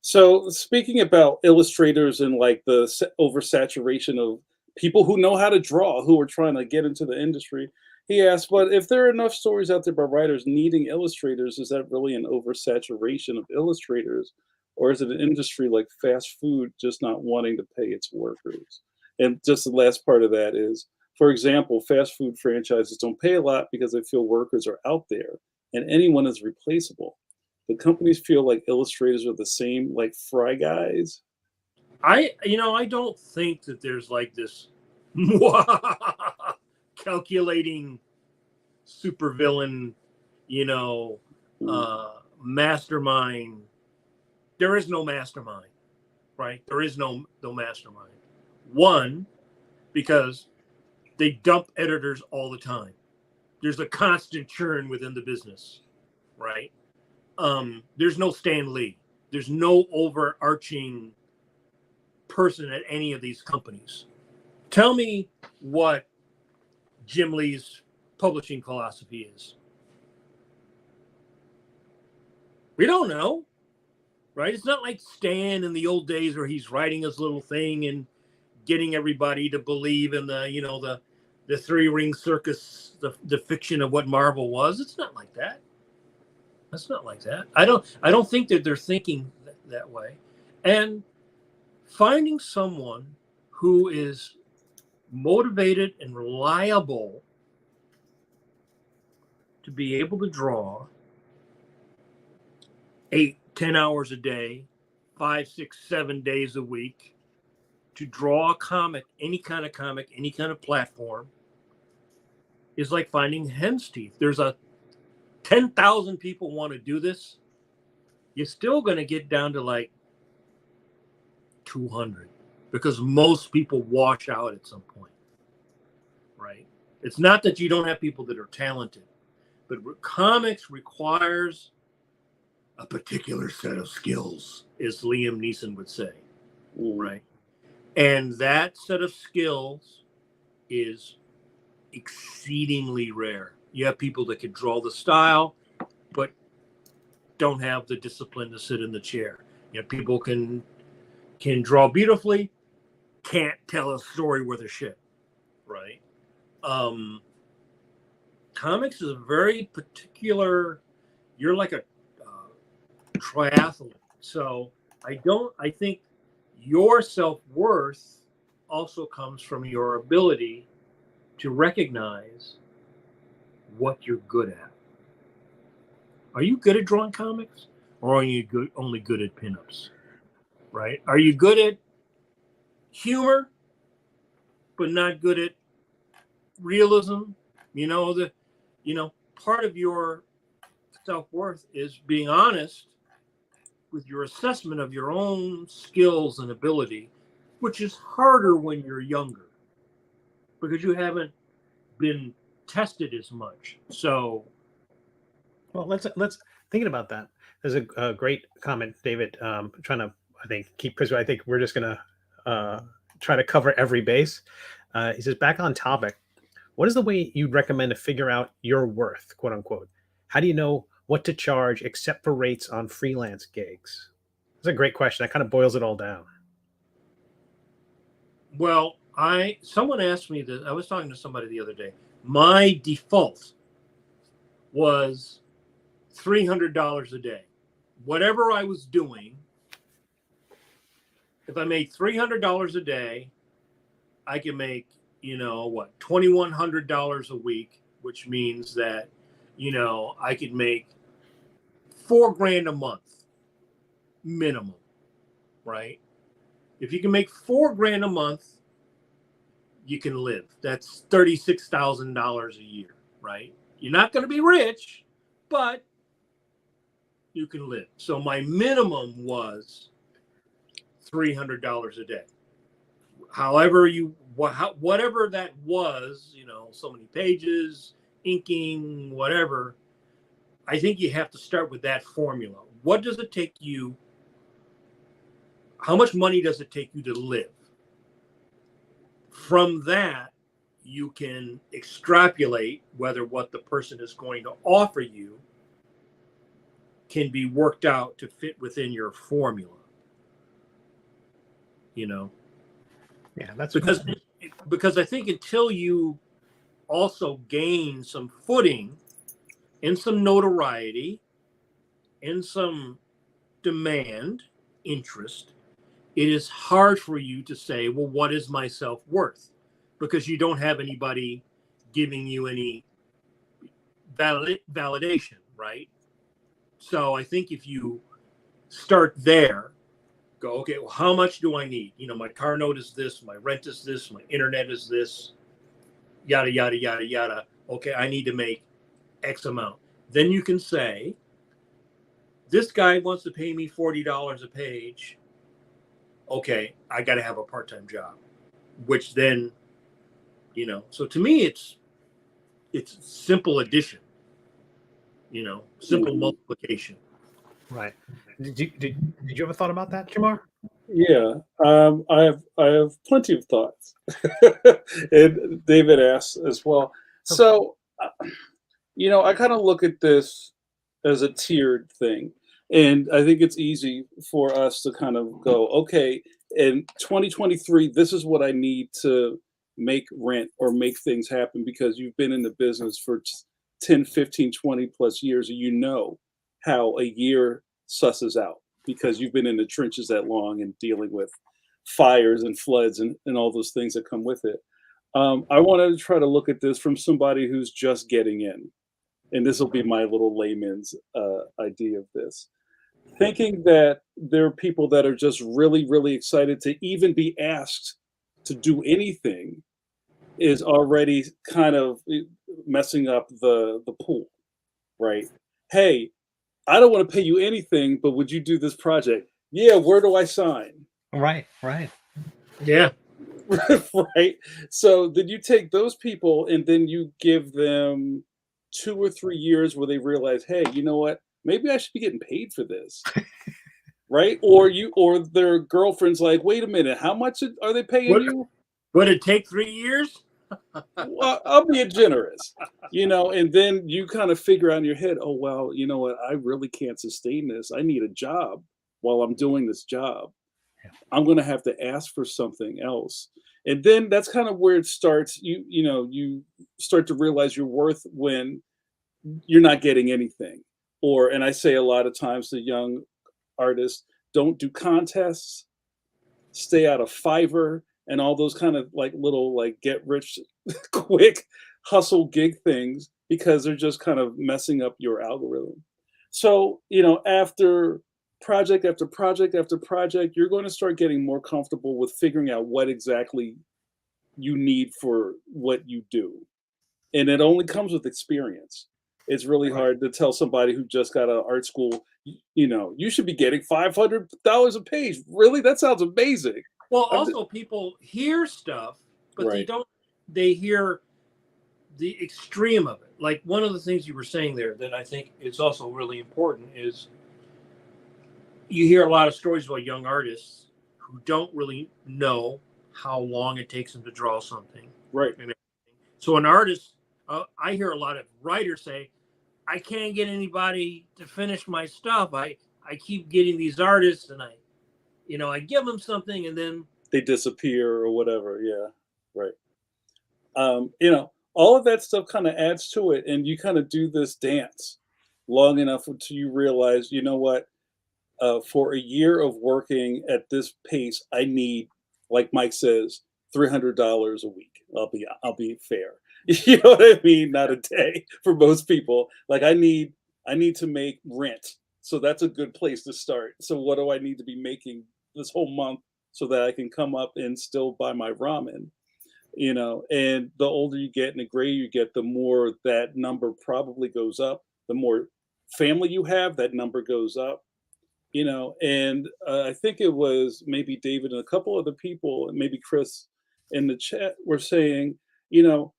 So speaking about illustrators and like the oversaturation of people who know how to draw, who are trying to get into the industry, he asked, but if there are enough stories out there by writers needing illustrators, is that really an oversaturation of illustrators? Or is it an industry like fast food just not wanting to pay its workers? And just the last part of that is, for example, fast food franchises don't pay a lot because they feel workers are out there and anyone is replaceable. The companies feel like illustrators are the same, like fry guys. I don't think that there's like this calculating supervillain, mastermind. There is no mastermind, right? There is no mastermind. One, because they dump editors all the time. There's a constant churn within the business, right? There's no Stan Lee. There's no overarching person at any of these companies. Tell me what Jim Lee's publishing philosophy is. We don't know, right? It's not like Stan in the old days where he's writing his little thing and getting everybody to believe in the three-ring circus, the fiction of what Marvel was. It's not like that. That's not like that. I don't think that they're thinking that way. And finding someone who is motivated and reliable to be able to draw 8-10 hours a day, 5, 6, 7 days a week, to draw a comic, any kind of platform, is like finding hen's teeth. There's 10,000 people want to do this. You're still going to get down to like 200 because most people wash out at some point, right? It's not that you don't have people that are talented, but comics requires a particular set of skills, as Liam Neeson would say, right? And that set of skills is exceedingly rare. You have people that can draw the style, but don't have the discipline to sit in the chair. You have people can draw beautifully, can't tell a story worth a shit, right? Comics is a very particular. You're like a triathlete, so I think your self-worth also comes from your ability to recognize what you're good at. Are you good at drawing comics, or are you only good at pinups? Right? Are you good at humor, but not good at realism? Part of your self-worth is being honest with your assessment of your own skills and ability, which is harder when you're younger because you haven't been tested as much. So, well, let's thinking about that. There's a great comment, David. Trying to, I think, because I think we're just gonna try to cover every base. He says, back on topic, what is the way you'd recommend to figure out your worth, quote unquote? How do you know what to charge except for rates on freelance gigs? That's a great question. That kind of boils it all down. well, someone asked me that. I was talking to somebody the other day. My default was $300 a day. Whatever I was doing, if I made $300 a day, I can make, $2,100 a week, which means that, I could make $4,000 a month minimum, right? If you can make $4,000 a month, you can live. That's $36,000 a year, right? You're not going to be rich, but you can live. So my minimum was $300 a day. However whatever that was, so many pages, inking, whatever, I think you have to start with that formula. What does it take you how much money does it take you to live? From that, you can extrapolate whether what the person is going to offer you can be worked out to fit within your formula. You know, Yeah, that's because I think until you also gain some footing and some notoriety and some demand, interest, it is hard for you to say, well, what is my self-worth? Because you don't have anybody giving you any validation, right? So I think if you start there, go, okay, well, how much do I need? You know, my car note is this, my rent is this, my internet is this, yada, yada, yada, yada. Okay, I need to make X amount. Then you can say, this guy wants to pay me $40 a page. Okay, I got to have a part-time job, which then, you know, so to me, it's simple addition, you know, simple multiplication. right. Did you ever thought about that, Jamar? Yeah, I have plenty of thoughts, and David asks as well. So, you know, I kind of look at this as a tiered thing, and I think it's easy for us to kind of go, okay, in 2023, this is what I need to make rent or make things happen because you've been in the business for 10, 15, 20 plus years, and you know how a year susses out because you've been in the trenches that long and dealing with fires and floods and all those things that come with it. I wanted to try to look at this from somebody who's just getting in. And this will be my little layman's idea of this. Thinking that there are people that are just really, really excited to even be asked to do anything is already kind of messing up the pool, right? Hey, I don't want to pay you anything, but would you do this project? Yeah, where do I sign? Right. Yeah. Right. So then you take those people and then you give them 2 or 3 years where they realize, hey, you know what? Maybe I should be getting paid for this. Right? Or their girlfriend's like, wait a minute, how much are they paying you? Would it take 3 years? Well, I'll be generous, you know, and then you kind of figure out in your head, oh, well, you know what? I really can't sustain this. I need a job while I'm doing this job. I'm going to have to ask for something else. And then that's kind of where it starts. You start to realize your worth when you're not getting anything. And I say a lot of times to young artists, don't do contests, stay out of Fiverr and all those kind of like little like get rich quick hustle gig things because they're just kind of messing up your algorithm. So, you know, after project after project after project, you're going to start getting more comfortable with figuring out what exactly you need for what you do. And it only comes with experience. It's really hard to tell somebody who just got out of art school, you know, you should be getting $500 a page. Really? That sounds amazing. Well, also people hear stuff, but they hear the extreme of it. Like one of the things you were saying there that I think is also really important is you hear a lot of stories about young artists who don't really know how long it takes them to draw something. Right. So an artist, I hear a lot of writers say, I can't get anybody to finish my stuff. I keep getting these artists and I give them something and then they disappear or whatever. Yeah. Right. You know, all of that stuff kind of adds to it. And you kind of do this dance long enough until you realize, you know what, for a year of working at this pace, I need, like Mike says, $300 a week. I'll be fair. You know what I mean? Not a day for most people. Like I need to make rent. So that's a good place to start. So what do I need to be making this whole month so that I can come up and still buy my ramen? You know, and the older you get and the grayer you get, the more that number probably goes up. The more family you have, that number goes up. You know, and I think it was maybe David and a couple other people, and maybe Chris in the chat were saying, you know,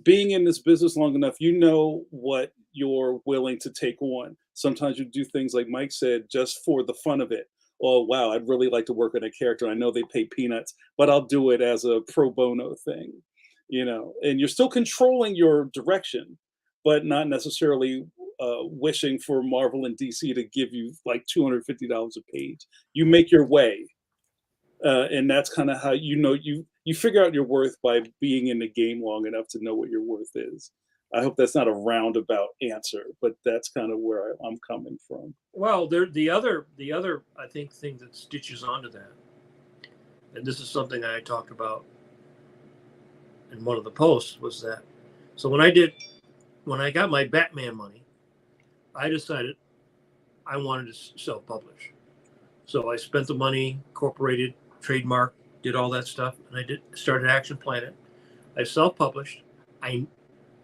being in this business long enough, you know what you're willing to take on. Sometimes you do things like Mike said, just for the fun of it. oh wow, I'd really like to work on a character. I know they pay peanuts, but I'll do it as a pro bono thing, and you're still controlling your direction, but not necessarily wishing for Marvel and DC to give you like $250 a page. You make your way, and that's kind of how you figure out your worth by being in the game long enough to know what your worth is. I hope that's not a roundabout answer, but that's kind of where I'm coming from. Well, the other I think thing that stitches onto that, and this is something I talked about in one of the posts, was that so when I got my Batman money, I decided I wanted to self-publish. So I spent the money, incorporated, trademark, did all that stuff, and I started Action Planet. I self-published. I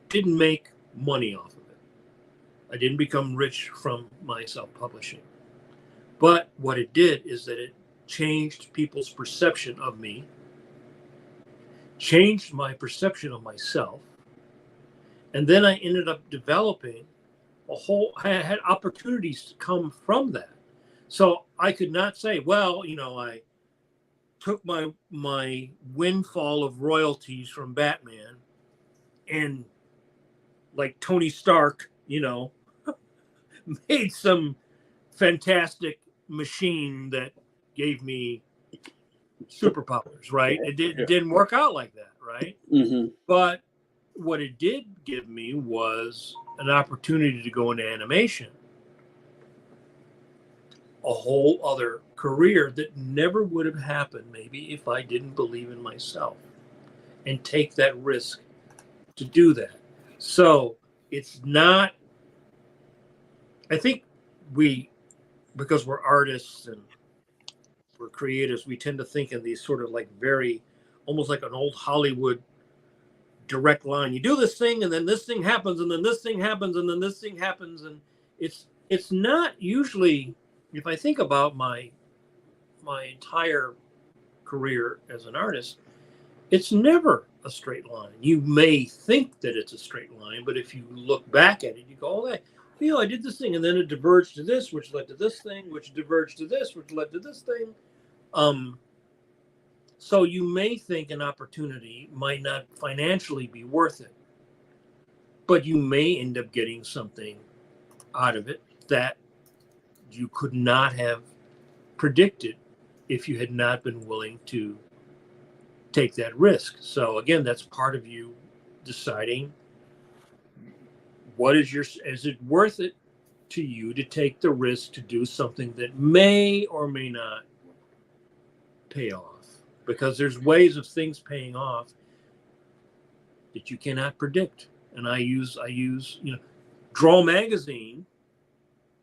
didn't make money off of it. I didn't become rich from my self-publishing. But what it did is that it changed people's perception of me, changed my perception of myself, and then I ended up developing I had opportunities to come from that. So I could not say, well, I took my windfall of royalties from Batman and, like Tony Stark, made some fantastic machine that gave me superpowers, right? It didn't work out like that, right? Mm-hmm. But what it did give me was an opportunity to go into animation, a whole other career that never would have happened maybe if I didn't believe in myself and take that risk to do that. So it's not, I think because we're artists and we're creatives, we tend to think in these sort of like very, almost like an old Hollywood direct line. You do this thing and then this thing happens and then this thing happens and then this thing happens. And it's not usually, if I think about my entire career as an artist, it's never a straight line. You may think that it's a straight line, but if you look back at it, you go, oh, I did this thing, and then it diverged to this, which led to this thing, which diverged to this, which led to this thing. So you may think an opportunity might not financially be worth it, but you may end up getting something out of it that you could not have predicted if you had not been willing to take that risk. So again, that's part of you deciding is it worth it to you to take the risk to do something that may or may not pay off, because there's ways of things paying off that you cannot predict. And I use Draw Magazine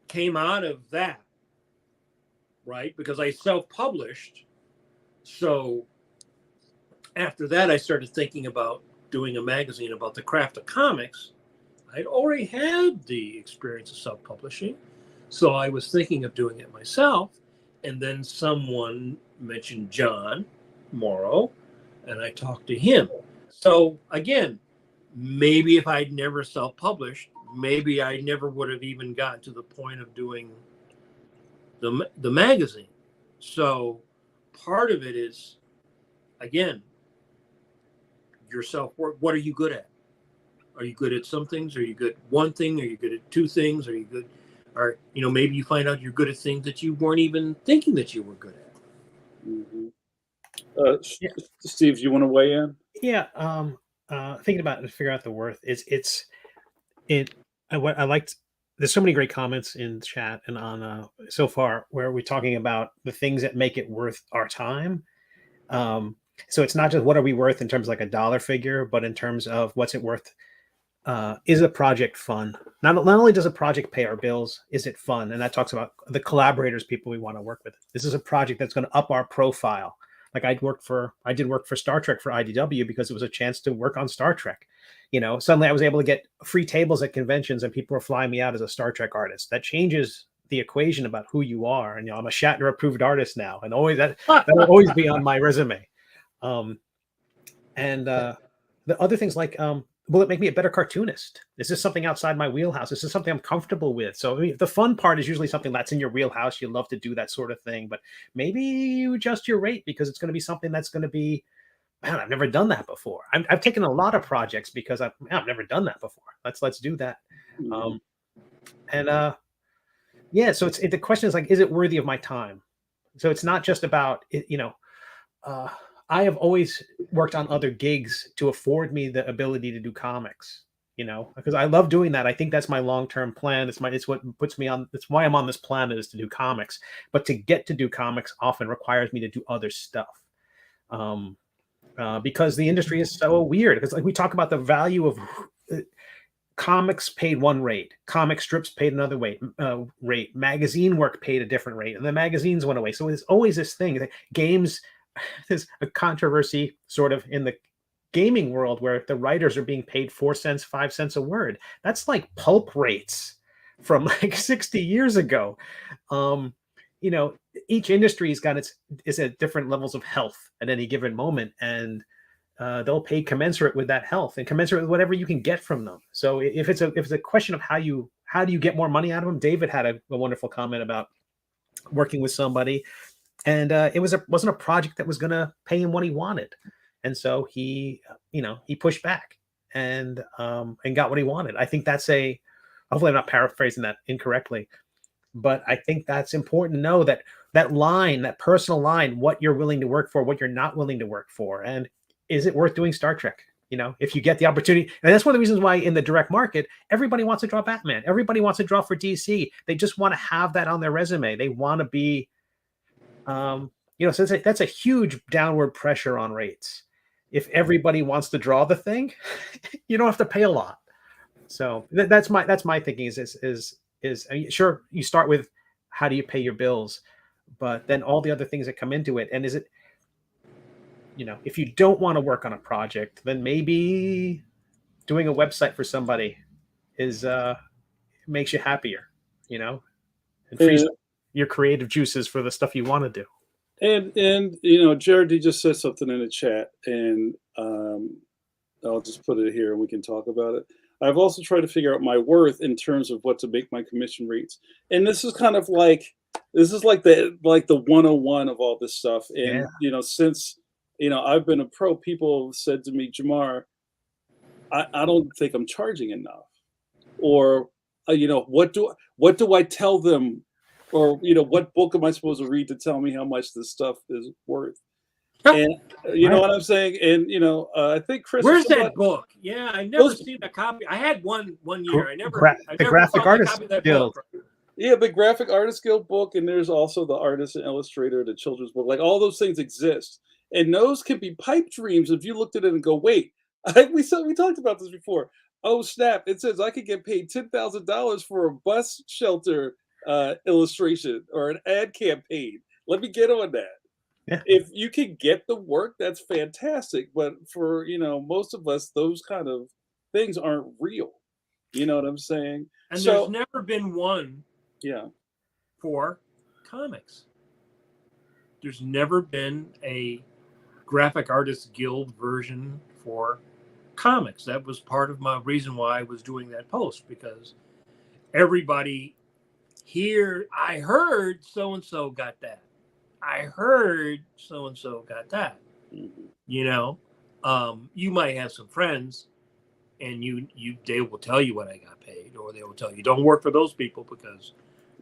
came out of that, right? Because I self-published. So after that, I started thinking about doing a magazine about the craft of comics. I'd already had the experience of self-publishing, so I was thinking of doing it myself. And then someone mentioned John Morrow, and I talked to him. So again, maybe if I'd never self-published, maybe I never would have even gotten to the point of doing the magazine. So part of it is, again, your self-work. What are you good at? Are you good at some things? Are you good at one thing? Are you good at two things? Are you good? Or maybe you find out you're good at things that you weren't even thinking that you were good at. Mm-hmm. Steve, you want to weigh in? Yeah. Thinking about it to figure out the worth. What I liked. There's so many great comments in chat and on so far where we're talking about the things that make it worth our time. So it's not just what are we worth in terms of like a dollar figure, but in terms of what's it worth. Is a project fun? Not only does a project pay our bills, is it fun? And that talks about the collaborators, people we want to work with. This is a project that's going to up our profile. Like I did work for Star Trek for IDW because it was a chance to work on Star Trek. Suddenly I was able to get free tables at conventions and people were flying me out as a Star Trek artist. That changes the equation about who you are. And I'm a Shatner approved artist now, and always that will always be on my resume. And the other things like will it make me a better cartoonist? Is this something outside my wheelhouse? Is this something I'm comfortable with? So I mean, the fun part is usually something that's in your wheelhouse. You love to do that sort of thing, but maybe you adjust your rate because it's going to be something that's going to be, man, I've never done that before. I've taken a lot of projects because I've never done that before. Let's do that. Mhm. And yeah, so the question is like, is it worthy of my time? So it's not just about it, uh, I have always worked on other gigs to afford me the ability to do comics, because I love doing that. I think that's my long-term plan. It's what puts me on, it's why I'm on this planet, is to do comics. But to get to do comics often requires me to do other stuff. Because the industry is so weird. Because like we talk about the value of comics paid one rate, comic strips paid another rate, magazine work paid a different rate, and the magazines went away. So there's always this thing that games. There's a controversy sort of in the gaming world where the writers are being paid 4 cents, 5 cents a word. That's like pulp rates from like 60 years ago. Um, each industry is at different levels of health at any given moment, and they'll pay commensurate with that health and commensurate with whatever you can get from them. So if it's a question of how do you get more money out of them, David had a wonderful comment about working with somebody, and it wasn't a project that was going to pay him what he wanted, and so he pushed back and got what he wanted. I think hopefully I'm not paraphrasing that incorrectly, but I think that's important to know, that line, that personal line, what you're willing to work for, what you're not willing to work for, and is it worth doing Star Trek? If you get the opportunity. And that's one of the reasons why in the direct market, everybody wants to draw Batman. Everybody wants to draw for DC. They just want to have that on their resume. They want to be, so that's a huge downward pressure on rates. If everybody wants to draw the thing, you don't have to pay a lot. So that's my thinking is I mean, sure, you start with how do you pay your bills, but then all the other things that come into it. And is it, if you don't want to work on a project, then maybe doing a website for somebody makes you happier, and frees up your creative juices for the stuff you want to do. And Jared, you just said something in the chat, and I'll just put it here and we can talk about it. I've also tried to figure out my worth in terms of what to make my commission rates, and this is kind of like the 101 of all this stuff. And since I've been a pro, people have said to me, Jamar, I don't think I'm charging enough, or what do I tell them, or what book am I supposed to read to tell me how much this stuff is worth? And you know what I'm saying? And I think Chris, where's that book? Yeah, I never seen a copy. I had one year. I never the Graphic Artists Guild. Yeah, the Graphic Artists Guild book, and there's also the Artist and Illustrator, the children's book. Like, all those things exist, and those can be pipe dreams if you looked at it and go, wait, we talked about this before. Oh snap! It says I could get paid $10,000 for a bus shelter illustration or an ad campaign. Let me get on that. Yeah. If you can get the work, that's fantastic. But for most of us, those kind of things aren't real. You know what I'm saying? And there's never been one. Yeah. For comics, there's never been a Graphic Artists Guild version for comics. That was part of my reason why I was doing that post, because everybody here, I heard so and so got that. I heard so and so got that. You might have some friends, and they will tell you what I got paid, or they will tell you don't work for those people because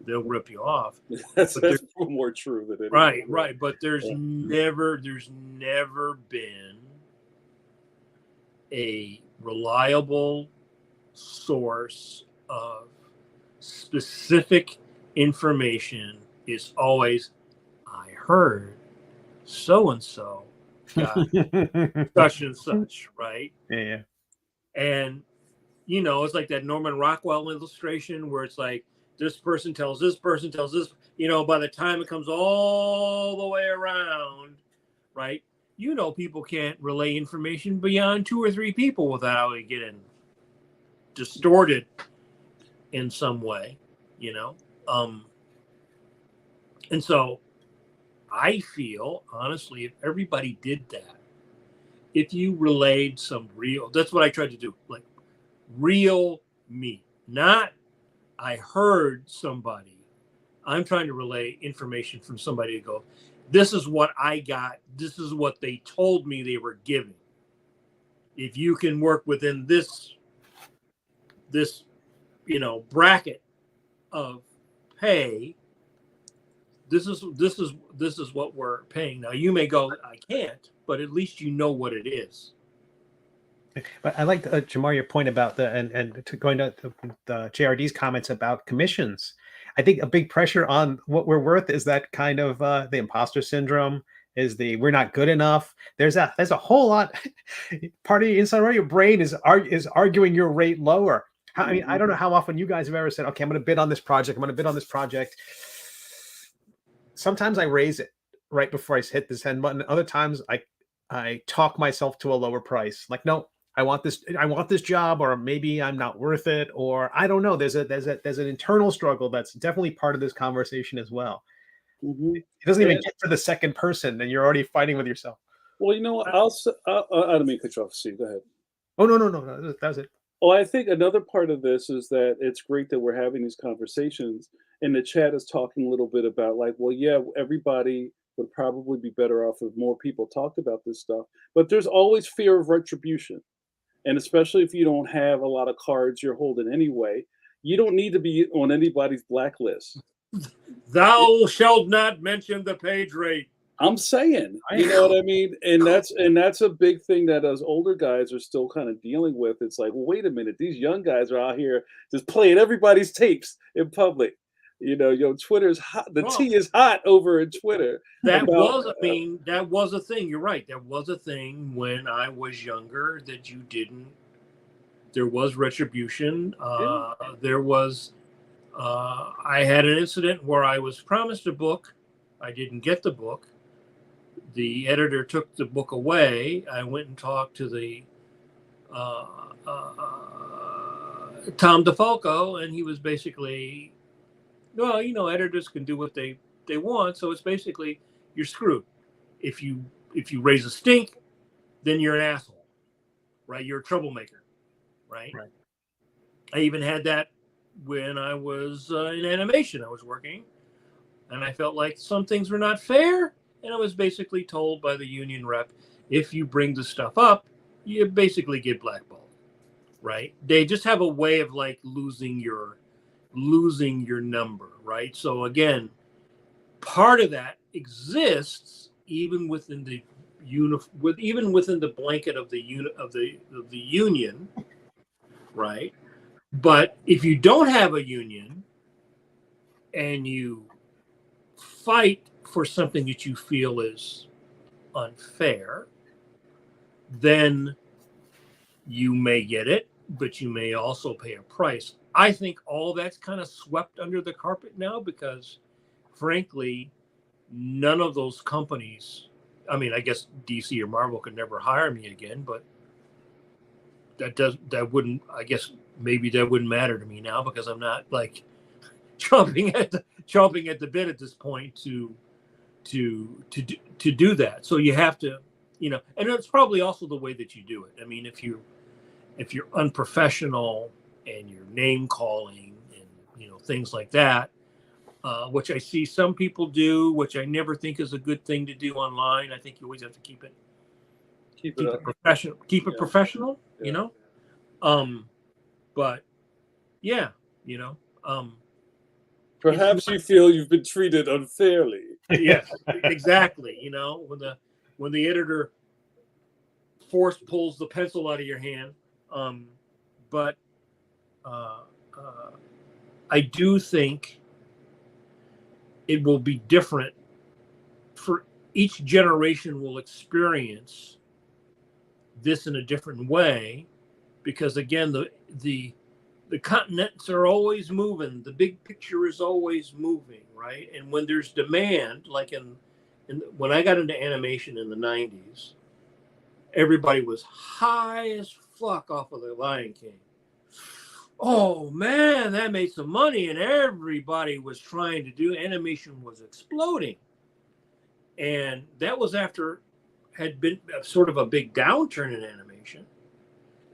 they'll rip you off. That's more true than anything. Right. But there's never been a reliable source of specific information. Is always, I heard so and so got such and such, right? Yeah. And it's like that Norman Rockwell illustration where it's like, this person tells this person tells this, by the time it comes all the way around, right? People can't relay information beyond 2 or 3 people without it getting distorted in some way, and so I feel, honestly, if everybody did that, if you relayed some real, that's what I tried to do, like real me, not I heard somebody. I'm trying to relay information from somebody to go, this is what I got. This is what they told me they were giving. If you can work within this, bracket of pay, this is what we're paying. Now you may go, I can't, but at least you know what it is. But I like Jamar, your point about going to the JRD's comments about commissions. I think a big pressure on what we're worth is that kind of the imposter syndrome, is the we're not good enough. There's a whole lot. Part of your brain is arguing your rate lower. I mean, I don't know how often you guys have ever said, okay, I'm going to bid on this project. I'm going to bid on this project. Sometimes I raise it right before I hit the send button. Other times I talk myself to a lower price. Like, no, I want this job, or maybe I'm not worth it, or I don't know. There's an internal struggle that's definitely part of this conversation as well. Mm-hmm. It doesn't even get to the second person, and you're already fighting with yourself. Well, you know what? I don't mean to cut you off, Steve. Go ahead. Oh, no. That was it. Well, I think another part of this is that it's great that we're having these conversations, and the chat is talking a little bit about like, well, yeah, everybody would probably be better off if more people talked about this stuff, but there's always fear of retribution. And especially if you don't have a lot of cards you're holding anyway, you don't need to be on anybody's blacklist. Thou shalt not mention the page rate. I'm saying, you know what I mean? And that's a big thing that us older guys are still kind of dealing with. It's like, well, wait a minute, these young guys are out here just playing everybody's tapes in public. Twitter's hot. The tea is hot over in Twitter. That was a thing. You're right. That was a thing when I was younger that you didn't. There was retribution. There was. I had an incident where I was promised a book. I didn't get the book. The editor took the book away. I went and talked to the Tom DeFalco, and he was basically, well, editors can do what they want, so it's basically you're screwed. If you raise a stink, then you're an asshole, right? You're a troublemaker, right? I even had that when I was in animation. I was working, and I felt like some things were not fair, and I was basically told by the union rep, if you bring the stuff up, you basically get blackballed, right? They just have a way of like losing your number, right? So again, part of that exists even within the blanket of the union, right? But if you don't have a union and you fight for something that you feel is unfair, then you may get it, but you may also pay a price. I think all that's kind of swept under the carpet now because, frankly, none of those companies, I mean, I guess DC or Marvel could never hire me again, but that wouldn't, I guess maybe that wouldn't matter to me now because I'm not like chomping at the bit at this point to do that. So you have to, and it's probably also the way that you do it. I mean, if you're unprofessional and you're name calling and things like that, which I see some people do, which I never think is a good thing to do online. I think you always have to keep it professional. Keep it professional, But yeah, perhaps you feel you've been treated unfairly. Yes, exactly. When the editor pulls the pencil out of your hand. But I do think it will be different for each generation will experience this in a different way because again, the continents are always moving. The big picture is always moving, right? And when there's demand, like when I got into animation in the 90s, everybody was high as fuck off of the Lion King. Oh man, that made some money, and everybody was trying to do animation was exploding. And that was after had been sort of a big downturn in animation.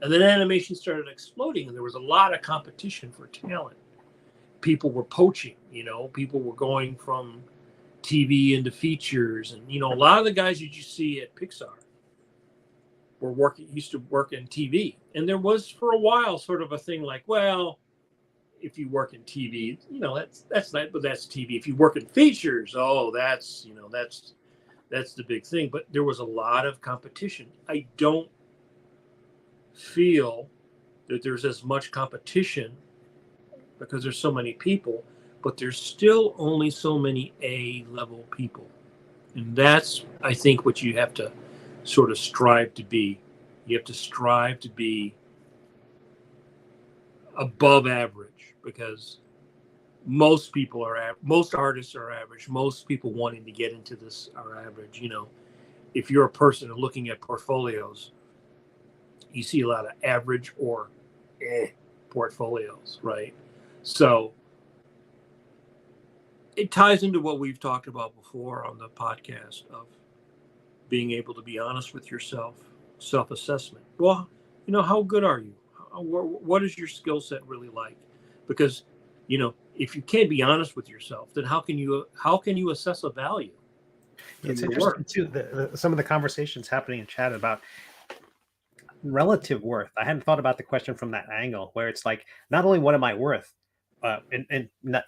And then animation started exploding, and there was a lot of competition for talent. People were poaching, people were going from TV into features. And, a lot of the guys that you see at Pixar used to work in TV. And there was for a while sort of a thing like, well, if you work in TV, that's not, but that's TV. If you work in features, that's the big thing. But there was a lot of competition. I don't feel that there's as much competition because there's so many people, but there's still only so many A-level people. And that's, I think, what you have to sort of strive to be. You have to strive to be above average, because most people are most artists are average. Most people wanting to get into this are average. If you're a person looking at portfolios, you see a lot of average or portfolios, right? So it ties into what we've talked about before on the podcast of being able to be honest with yourself, self-assessment. Well, how good are you? What is your skill set really like? Because, if you can't be honest with yourself, then how can you assess a value? It's interesting too, some of the conversations happening in chat about relative worth. I hadn't thought about the question from that angle, where it's like, not only what am I worth, and not,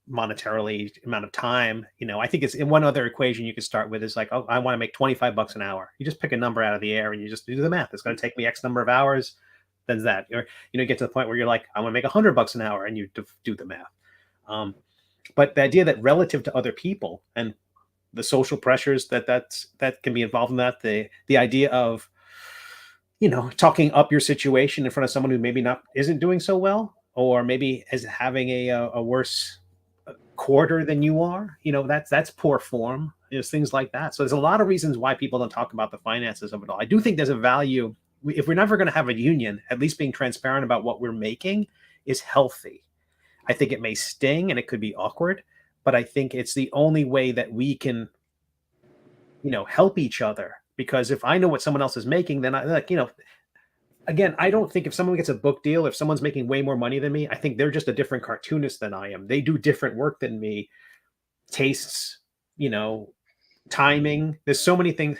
monetarily, amount of time. I think it's in one other equation you could start with is like, oh, I want to make $25 an hour. You just pick a number out of the air and you just do the math. It's going to take me X number of hours. Then that, or get to the point where you're like, I want to make $100 an hour, and you do the math. But the idea that relative to other people and the social pressures that can be involved in that, the idea of talking up your situation in front of someone who maybe isn't doing so well, or maybe is having a worse quarter than you are, that's poor form. There's things like that. So there's a lot of reasons why people don't talk about the finances of it all. I do think there's a value. If we're never going to have a union, at least being transparent about what we're making is healthy. I think it may sting and it could be awkward, but I think it's the only way that we can, help each other. Because if I know what someone else is making, then again, I don't think if someone gets a book deal, if someone's making way more money than me, I think they're just a different cartoonist than I am. They do different work than me. Tastes, timing. There's so many things.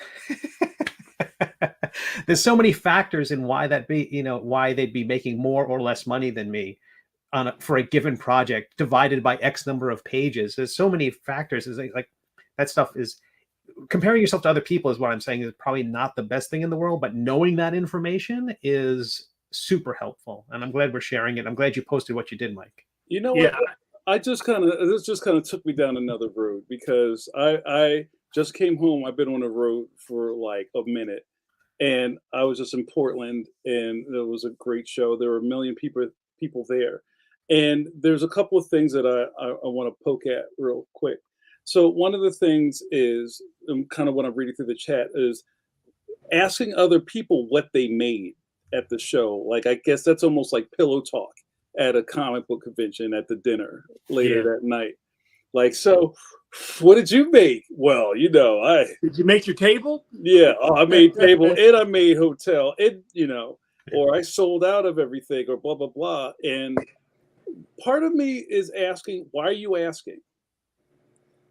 There's so many factors in why why they'd be making more or less money than me for a given project divided by X number of pages. There's so many factors. It's like that stuff is, comparing yourself to other people is what I'm saying is probably not the best thing in the world, but knowing that information is super helpful. And I'm glad we're sharing it. I'm glad you posted what you did, Mike. You know what? This just kind of took me down another road, because I just came home. I've been on the road for like a minute, and I was just in Portland, and it was a great show. There were a million people there. And there's a couple of things that I want to poke at real quick. So one of the things is, kind of what I'm reading through the chat, is asking other people what they made at the show. Like, I guess that's almost like pillow talk at a comic book convention at the dinner later that night. Like, so what did you make? Well, did you make your table? Yeah, I made table and I made hotel, and or I sold out of everything, or blah, blah, blah. And part of me is asking, why are you asking?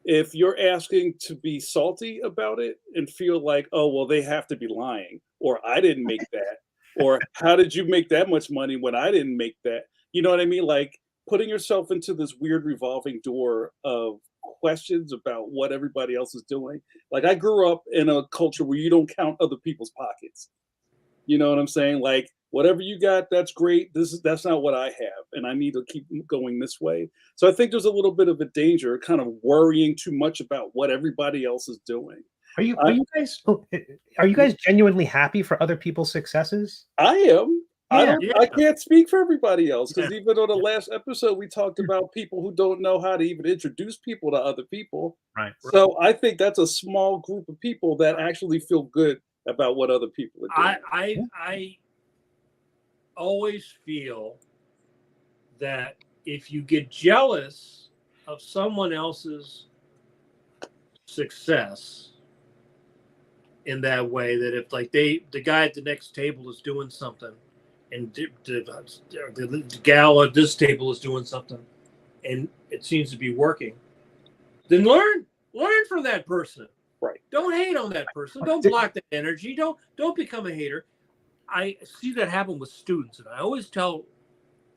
If you're asking to be salty about it and feel like, oh, well, they have to be lying, or I didn't make that, or how did you make that much money when I didn't make that? You know what I mean? Like, putting yourself into this weird revolving door of questions about what everybody else is doing. Like, I grew up in a culture where you don't count other people's pockets. You know what I'm saying? Like, whatever you got, that's great. That's not what I have, and I need to keep going this way. So I think there's a little bit of a danger, kind of worrying too much about what everybody else is doing. Are you guys genuinely happy for other people's successes? I am. Yeah. I can't speak for everybody else, because even on the last episode, we talked about people who don't know how to even introduce people to other people. Right. So I think that's a small group of people that actually feel good about what other people are doing. I always feel that if you get jealous of someone else's success, in that way, that if like the guy at the next table is doing something, and the gal at this table is doing something, and it seems to be working, then learn from that person. Right. Don't hate on that person. Don't block that energy. Don't become a hater. I see that happen with students, and I always tell,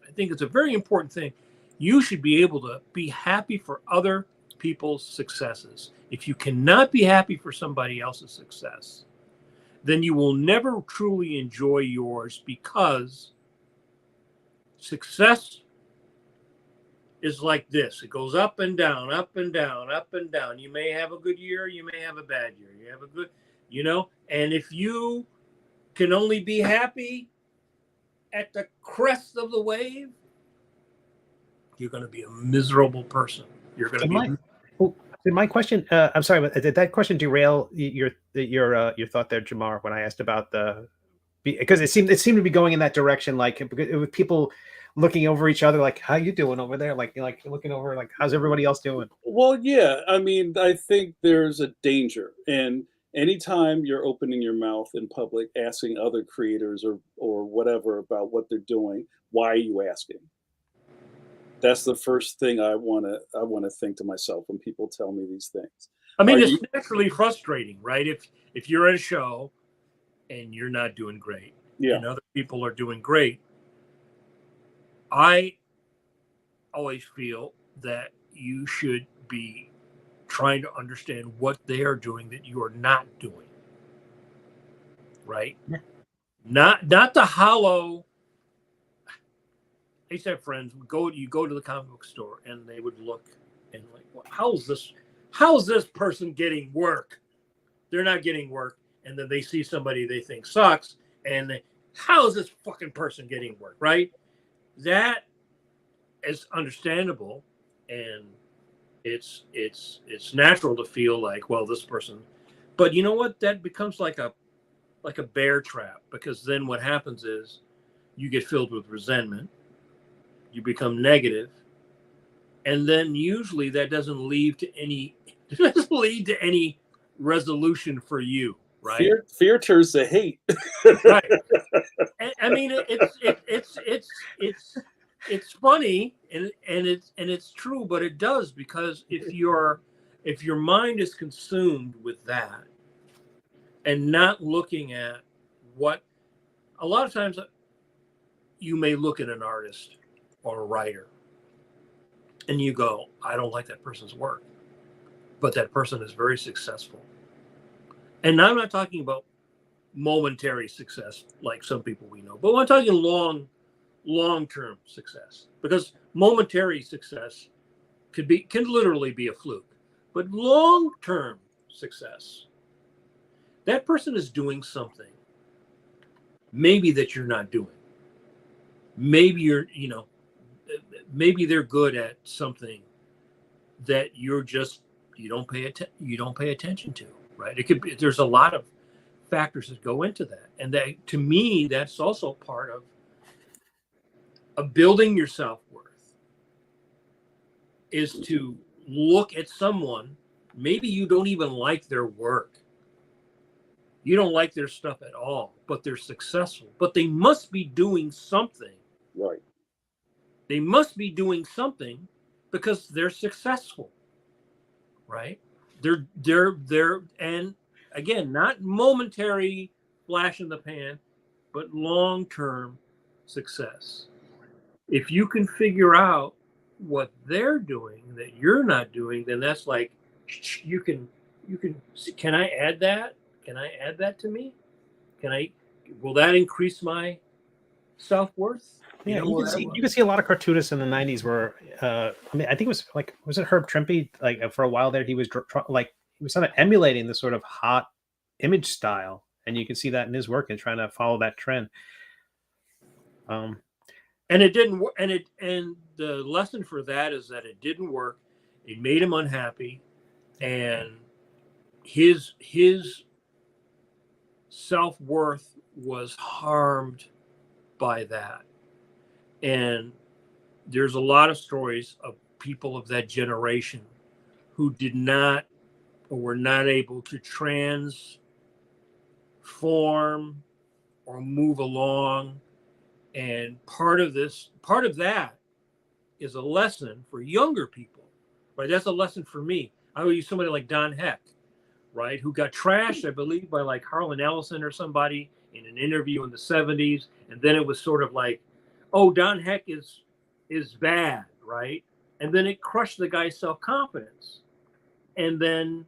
I think it's a very important thing. You should be able to be happy for other people's successes. If you cannot be happy for somebody else's success, then you will never truly enjoy yours, because success is like this. It goes up and down, up and down, up and down. You may have a good year, you may have a bad year. You have a good, and if you can only be happy at the crest of the wave, you're going to be a miserable person. You're going to be. Did my question? I'm sorry, but did that question derail your thought there, Jamar? When I asked about because it seemed to be going in that direction, like with people looking over each other, like, how you doing over there? Like looking over, like, how's everybody else doing? Well, yeah. I mean, I think there's a danger, and anytime you're opening your mouth in public, asking other creators or whatever about what they're doing, why are you asking? That's the first thing I want to think to myself when people tell me these things. I mean, it's naturally frustrating, right? If you're at a show and you're not doing great, and other people are doing great, I always feel that you should be trying to understand what they are doing that you are not doing, right? Yeah. Not the hollow. I used to have friends you go to the comic book store, and they would look and like, well, how's this person getting work? They're not getting work. And then they see somebody they think sucks, and how is this fucking person getting work, right? That is understandable, and it's natural to feel like, well, this person, but you know what? That becomes like a bear trap, because then what happens is you get filled with resentment, you become negative, and then usually that doesn't lead to any resolution for you, right? Fear turns to hate. Right. I mean, it's funny and it's true, but it does, because if your mind is consumed with that and not looking at what, a lot of times you may look at an artist or a writer and you go, I don't like that person's work, but that person is very successful. And I'm not talking about momentary success like some people we know, but I'm talking long-term success, because momentary success can literally be a fluke, but long-term success, that person is doing something maybe that you're not doing. Maybe maybe they're good at something that you don't pay attention to, right? It could be, there's a lot of factors that go into that, and that, to me, that's also part of building your self-worth, is to look at someone, maybe you don't even like their work, you don't like their stuff at all, but they're successful, but they must be doing something, right? They must be doing something because they're successful, right? They're and again, not momentary flash in the pan, but long-term success. If you can figure out what they're doing that you're not doing, then that's like, you can can I add that? Can I add that to me? Will that increase my self-worth? Yeah, you can see a lot of cartoonists in the 90s where I think it was it Herb Trimpe, like for a while there, he was sort of emulating the sort of hot image style, and you can see that in his work and trying to follow that trend. And it didn't work, and the lesson for that is that it didn't work. It made him unhappy, and his self-worth was harmed by that. And there's a lot of stories of people of that generation who did not, or were not able to form or move along. And part of that is a lesson for younger people, right? That's a lesson for me. I would use somebody like Don Heck, right? Who got trashed, I believe, by like Harlan Ellison or somebody in an interview in the 70s. And then it was sort of like, oh, Don Heck is bad, right? And then it crushed the guy's self-confidence. And then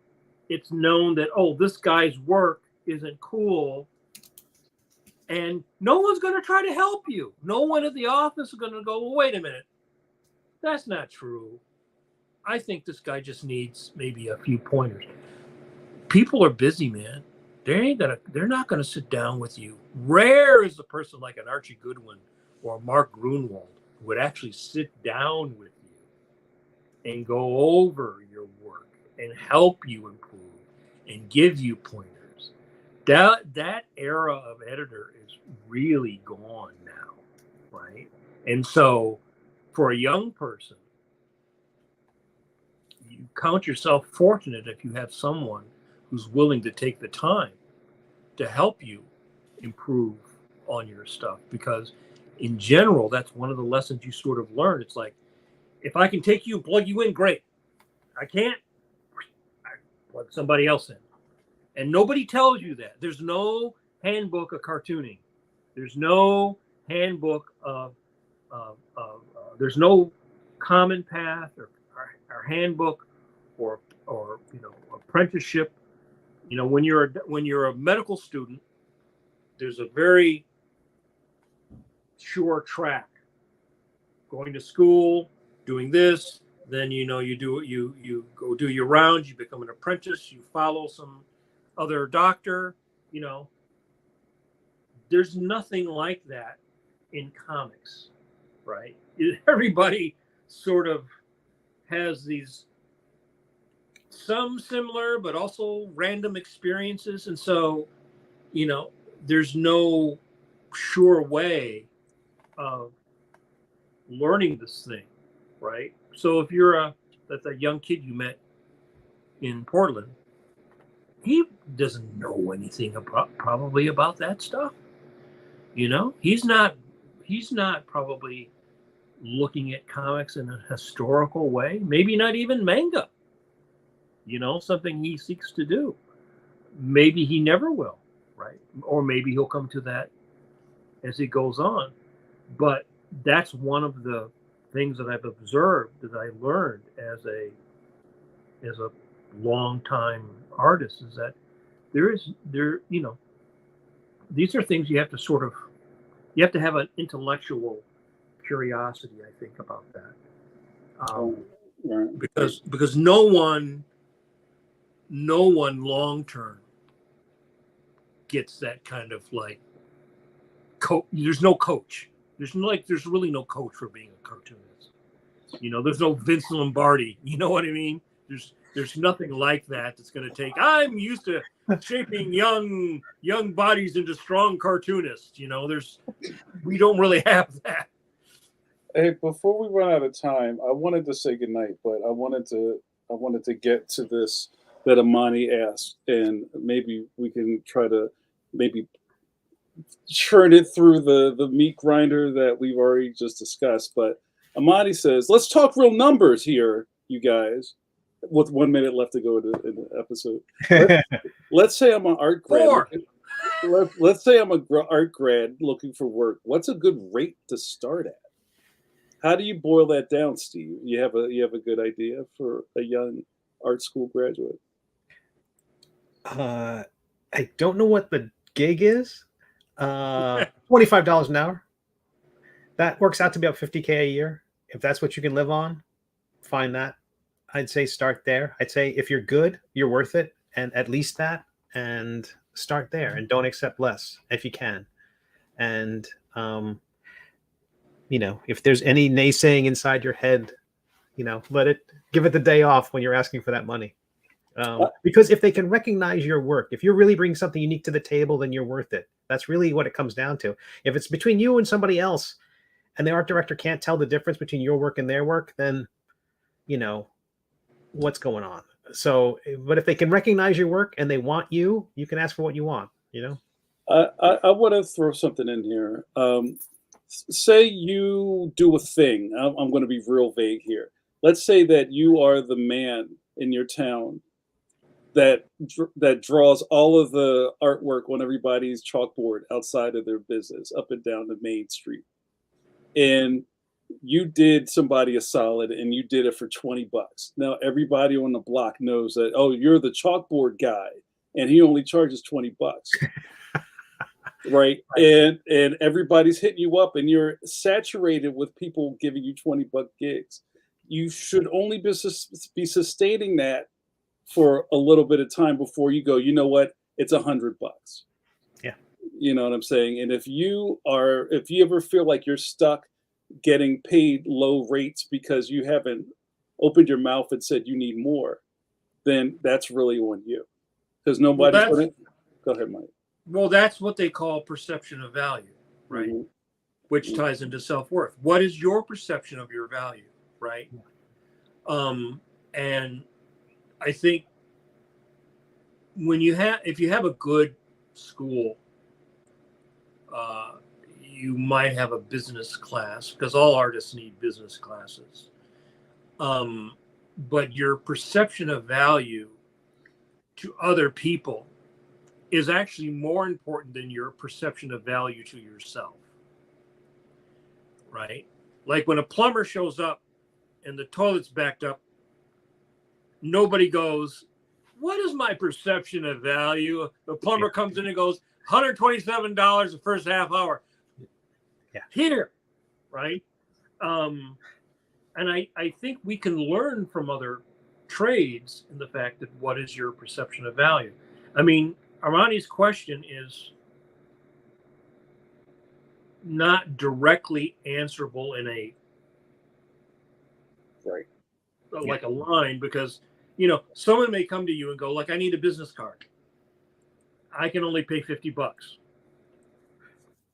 it's known that, oh, this guy's work isn't cool. And no one's going to try to help you. No one at the office is going to go, well, wait a minute. That's not true. I think this guy just needs maybe a few pointers. People are busy, man. They're not gonna sit down with you. Rare is the person like an Archie Goodwin or Mark Grunwald who would actually sit down with you and go over your work and help you improve and give you pointers. That era of editor is really gone now, right? And so for a young person, you count yourself fortunate if you have someone who's willing to take the time to help you improve on your stuff. Because in general, that's one of the lessons you sort of learn. It's like, if I can take you and plug you in, great. I can't, I plug somebody else in. And nobody tells you that. There's no handbook of cartooning. There's no handbook of there's no common path or handbook or apprenticeship. When you're a medical student, there's a very sure track. Going to school, doing this, then you go do your rounds, you become an apprentice, you follow some other doctor. There's nothing like that in comics, right? Everybody sort of has these some similar but also random experiences, and so there's no sure way of learning this thing, right? So if you're that's a young kid you met in Portland, he doesn't know anything probably about that stuff. He's not probably looking at comics in a historical way, maybe not even manga, something he seeks to do. Maybe he never will, right? Or maybe he'll come to that as he goes on. But that's one of the things that I've observed, that I learned as a long-time artist, is that these are things you have to have an intellectual curiosity, I think, about that. Right. Because no one long-term gets that kind of like there's no coach. There's really no coach for being a cartoonist. There's no Vince Lombardi. You know what I mean? There's nothing like that that's going to take. I'm used to shaping young bodies into strong cartoonists. We don't really have that. Hey, before we run out of time, I wanted to say goodnight, but I wanted to get to this that Amani asked, and maybe we can try to maybe churn it through the meat grinder that we've already just discussed. But Amani says, let's talk real numbers here, you guys, with 1 minute left to go in the episode. Let's say I'm an art grad. Let's say I'm an art grad looking for work. What's a good rate to start at? How do you boil that down, Steve? You have a good idea for a young art school graduate? I don't know what the gig is. $25 an hour. That works out to be about $50K a year. If that's what you can live on, find that. I'd say start there. I'd say if you're good, you're worth it, and at least that, and start there, and don't accept less if you can. And if there's any naysaying inside your head, give it the day off when you're asking for that money. Because if they can recognize your work, if you're really bringing something unique to the table, then you're worth it. That's really what it comes down to. If it's between you and somebody else, and the art director can't tell the difference between your work and their work, then what's going on. So, but if they can recognize your work and they want you, you can ask for what you want. I want to throw something in here. Say you do a thing. I'm going to be real vague here. Let's say that you are the man in your town that draws all of the artwork on everybody's chalkboard outside of their business, up and down the main street, and you did somebody a solid, and you did it for $20. Now everybody on the block knows that, oh, you're the chalkboard guy, and he only charges $20. Right. And everybody's hitting you up, and you're saturated with people giving you $20 gigs. You should only be sustaining that for a little bit of time before you go, you know what, it's $100. Yeah. You know what I'm saying? And if you ever feel like you're stuck getting paid low rates because you haven't opened your mouth and said you need more, then that's really on you. Because nobody's going to. Go ahead, Mike. Well, that's what they call perception of value, right? Mm-hmm. Which ties into self-worth. What is your perception of your value, right? And I think if you have a good school, you might have a business class, because all artists need business classes. But your perception of value to other people is actually more important than your perception of value to yourself, right? Like when a plumber shows up and the toilet's backed up, nobody goes, what is my perception of value? The plumber comes in and goes, $127 the first half hour. Yeah. Here, right? And I think we can learn from other trades in the fact that what is your perception of value? I mean, Armani's question is not directly answerable in a right, like a line, because someone may come to you and go, like, I need a business card. I can only pay $50.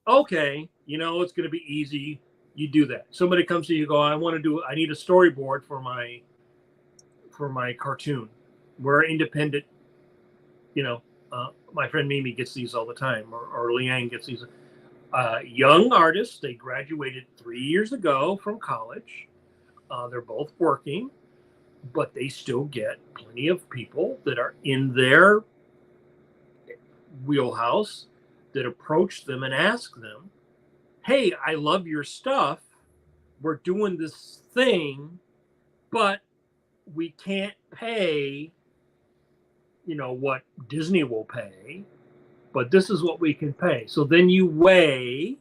Okay, it's going to be easy. You do that. Somebody comes to you and go, I need a storyboard for my cartoon. We're independent, my friend Mimi gets these all the time, or Leanne gets these. Young artists, they graduated 3 years ago from college. They're both working, but they still get plenty of people that are in their wheelhouse that approach them and ask them, hey, I love your stuff. We're doing this thing, but we can't pay what Disney will pay, but this is what we can pay. So then you weigh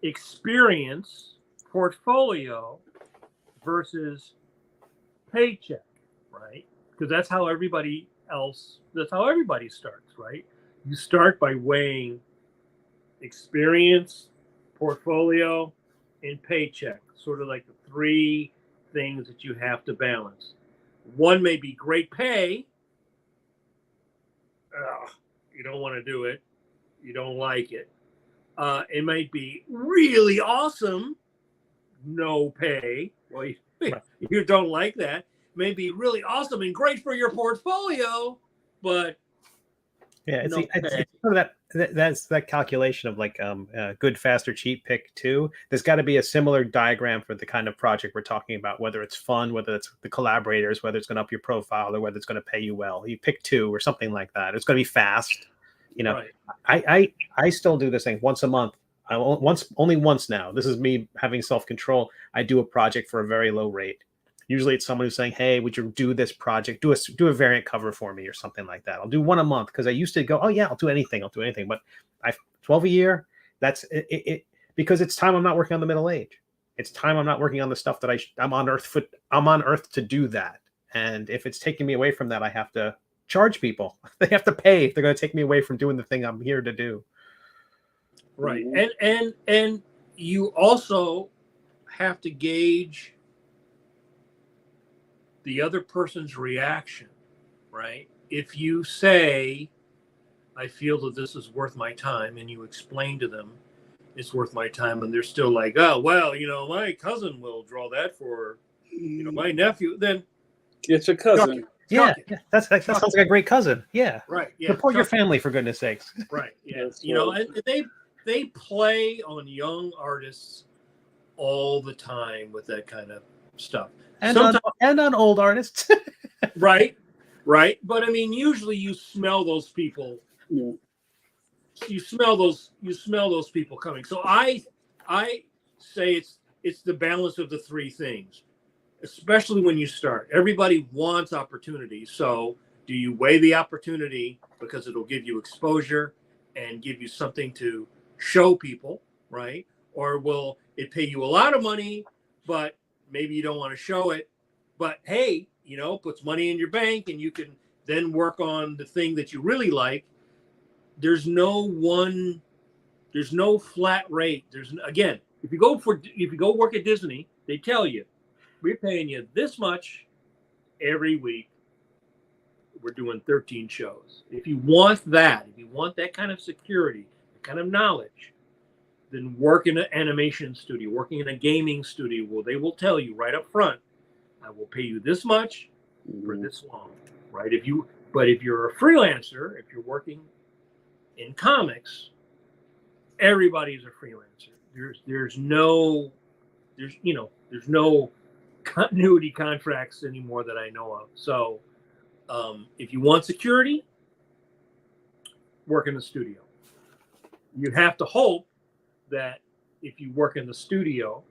experience, portfolio versus paycheck, right? Because that's how everybody starts, right? You start by weighing experience, portfolio, and paycheck, sort of like the three things that you have to balance. One may be great pay. You don't want to do it. You don't like it. It might be really awesome. No pay. Well, you don't like that. It may be really awesome and great for your portfolio, but it's sort of that's that calculation of like good, fast, or cheap. Pick two. There's got to be a similar diagram for the kind of project we're talking about, whether it's fun, whether it's the collaborators, whether it's going to up your profile, or whether it's going to pay you well. You pick two or something like that. It's going to be fast. Right. I still do this thing once a month. Only once now. This is me having self-control. I do a project for a very low rate. Usually it's someone who's saying, hey, would you do this project? Do a variant cover for me or something like that. I'll do one a month, because I used to go, oh yeah, I'll do anything. But 12 a year, that's it, because it's time I'm not working on the middle age. It's time I'm not working on the stuff that I'm on earth to do that. And if it's taking me away from that, I have to charge people. They have to pay if they're going to take me away from doing the thing I'm here to do. Right. And you also have to gauge the other person's reaction, right? If you say, I feel that this is worth my time, and you explain to them it's worth my time, and they're still like, oh, well, my cousin will draw that for, my nephew, then get your cousin. Yeah, Chuck it. yeah. That sounds like a great cousin. Yeah. Right. Yeah. Support your Chuck it. family, for goodness sakes. Right. Yeah. That's You know, right. and they play on young artists all the time with that kind of stuff. And on old artists. Right. Right. But I mean, usually you smell those people. Yeah. You smell those people coming. So I say it's the balance of the three things, especially when you start. Everybody wants opportunity. So do you weigh the opportunity because it'll give you exposure and give you something to show people, right? Or will it pay you a lot of money, but maybe you don't want to show it? But hey, you know, puts money in your bank and you can then work on the thing that you really like. There's no flat rate. Again, if you go work at Disney, they tell you, we're paying you this much every week. We're doing 13 shows. If you want that kind of security, that kind of knowledge, then work in an animation studio, working in a gaming studio, well, they will tell you right up front, I will pay you this much for this long, right? But if you're a freelancer, if you're working in comics, everybody's a freelancer. There's no continuity contracts anymore that I know of. So if you want security, work in the studio. You have to hope that if you work in the studio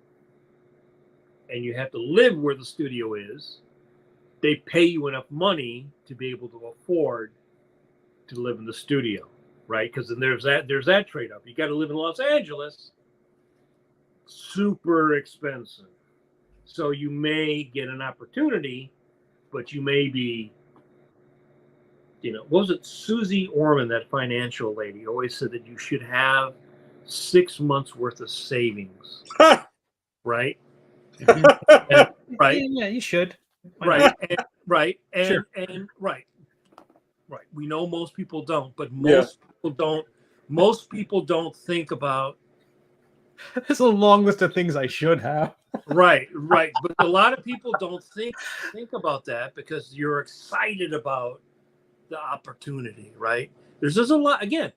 and you have to live where the studio is, they pay you enough money to be able to afford to live in the studio, right? Because then there's that trade-off. You got to live in Los Angeles, super expensive. So you may get an opportunity, but you may be, what was it? Susie Orman, that financial lady, always said that you should have 6 months worth of savings, right? And, right. Yeah, you should. Right. And, right. And, Sure. and right. We know most people don't, but most people don't think about. There's a long list of things I should have. Right. But a lot of people don't think about that because you're excited about the opportunity, right? There's just a lot. Again,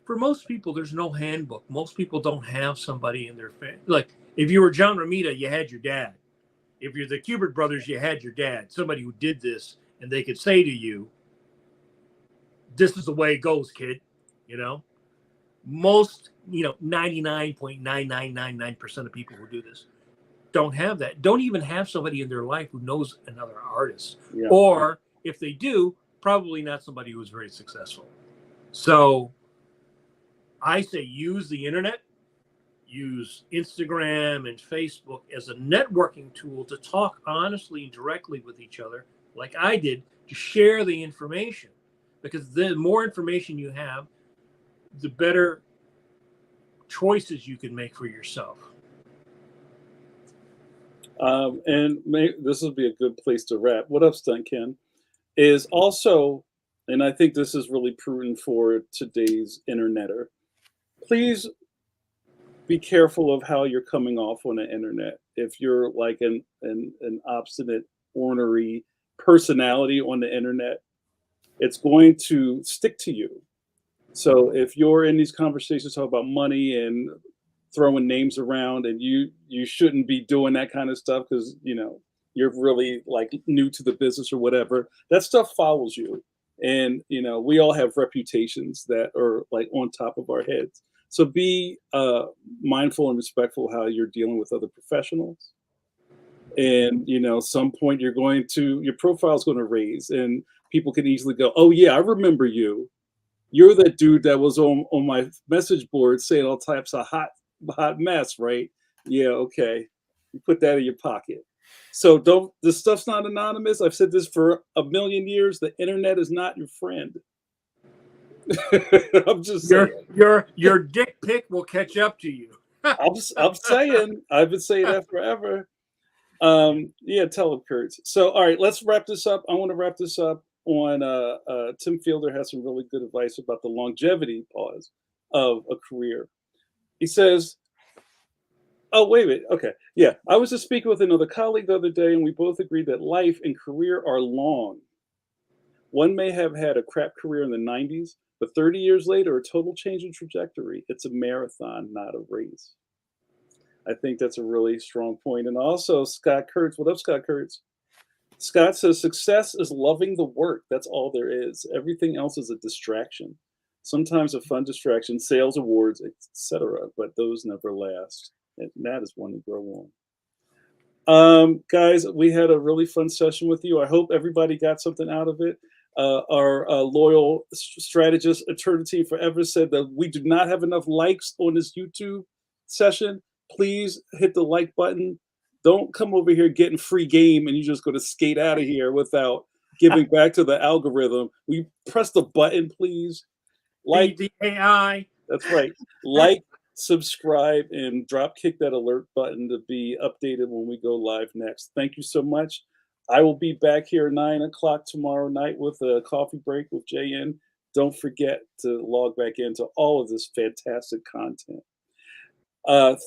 for most people, there's no handbook. Most people don't have somebody in their family. Like if you were John Romita, you had your dad. If you're the Kubert brothers, you had your dad, somebody who did this, and they could say to you, this is the way it goes, kid. Most, 99.9999% of people who do this don't have that. Don't even have somebody in their life who knows another artist. Yeah. Or if they do, probably not somebody who's very successful. So I say use the internet, use Instagram and Facebook as a networking tool to talk honestly and directly with each other, like I did, to share the information. Because the more information you have, the better choices you can make for yourself. And this would be a good place to wrap. What up, Stunt Ken? Is also, and I think this is really prudent for today's interneter, please be careful of how you're coming off on the internet. If you're like an obstinate, ornery personality on the internet, it's going to stick to you. So if you're in these conversations talking about money and throwing names around, and you shouldn't be doing that kind of stuff because you're really like new to the business or whatever, that stuff follows you. And we all have reputations that are like on top of our heads. So be mindful and respectful how you're dealing with other professionals. And some point your profile is going to raise, and people can easily go, oh yeah, I remember you. You're that dude that was on my message board saying all types of hot mess, right? Yeah, okay. You put that in your pocket. So this stuff's not anonymous. I've said this for a million years. The internet is not your friend. I'm just saying. Your dick pic will catch up to you. I'm saying. I've been saying that forever. Yeah, tell him, Kurt. So, all right, let's wrap this up. I want to wrap this up on Tim Fielder has some really good advice about the longevity of a career. He says, Oh, wait a minute. Okay. Yeah. I was just speaking with another colleague the other day, and we both agreed that life and career are long. One may have had a crap career in the 90s, but 30 years later, a total change in trajectory. It's a marathon, not a race. I think that's a really strong point. And also, Scott Kurtz. What up, Scott Kurtz? Scott says success is loving the work. That's all there is. Everything else is a distraction. Sometimes a fun distraction, sales, awards, etc., but those never last. And that is one to grow on. Guys, we had a really fun session with you. I hope everybody got something out of it. Our loyal strategist, Eternity Forever, said that we do not have enough likes on this YouTube session. Please hit the like button. Don't come over here getting free game and you just going to skate out of here without giving back to the algorithm. We press the button, please. Like the AI. That's right. Like, subscribe, and drop kick that alert button to be updated when we go live next. Thank you so much. I will be back here 9 o'clock tomorrow night with a coffee break with JN. Don't forget to log back into all of this fantastic content.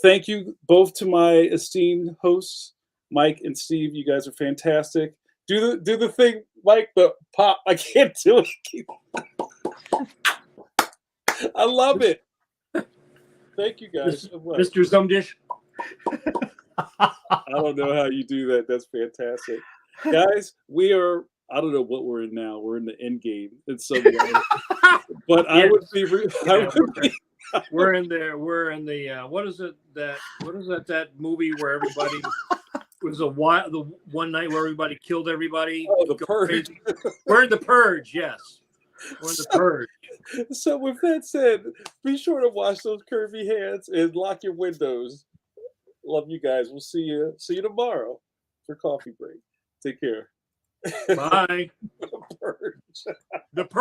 Thank you both to my esteemed hosts, Mike and Steve. You guys are fantastic. Do the thing, Mike, the pop. I can't do it. I love it. Thank you guys so much. Mr. Zumdish. I don't know how you do that. That's fantastic. Guys, we are, I don't know what we're in now. We're in the end game in some way. But Yeah. We're in the what is that movie where everybody was the one night where everybody killed everybody? Oh, The Purge. We're in the Purge, yes. We're in the Purge. So with that said, be sure to wash those curvy hands and lock your windows. Love you guys. We'll see you tomorrow for coffee break. Take care. Bye. The Purge. The Purge.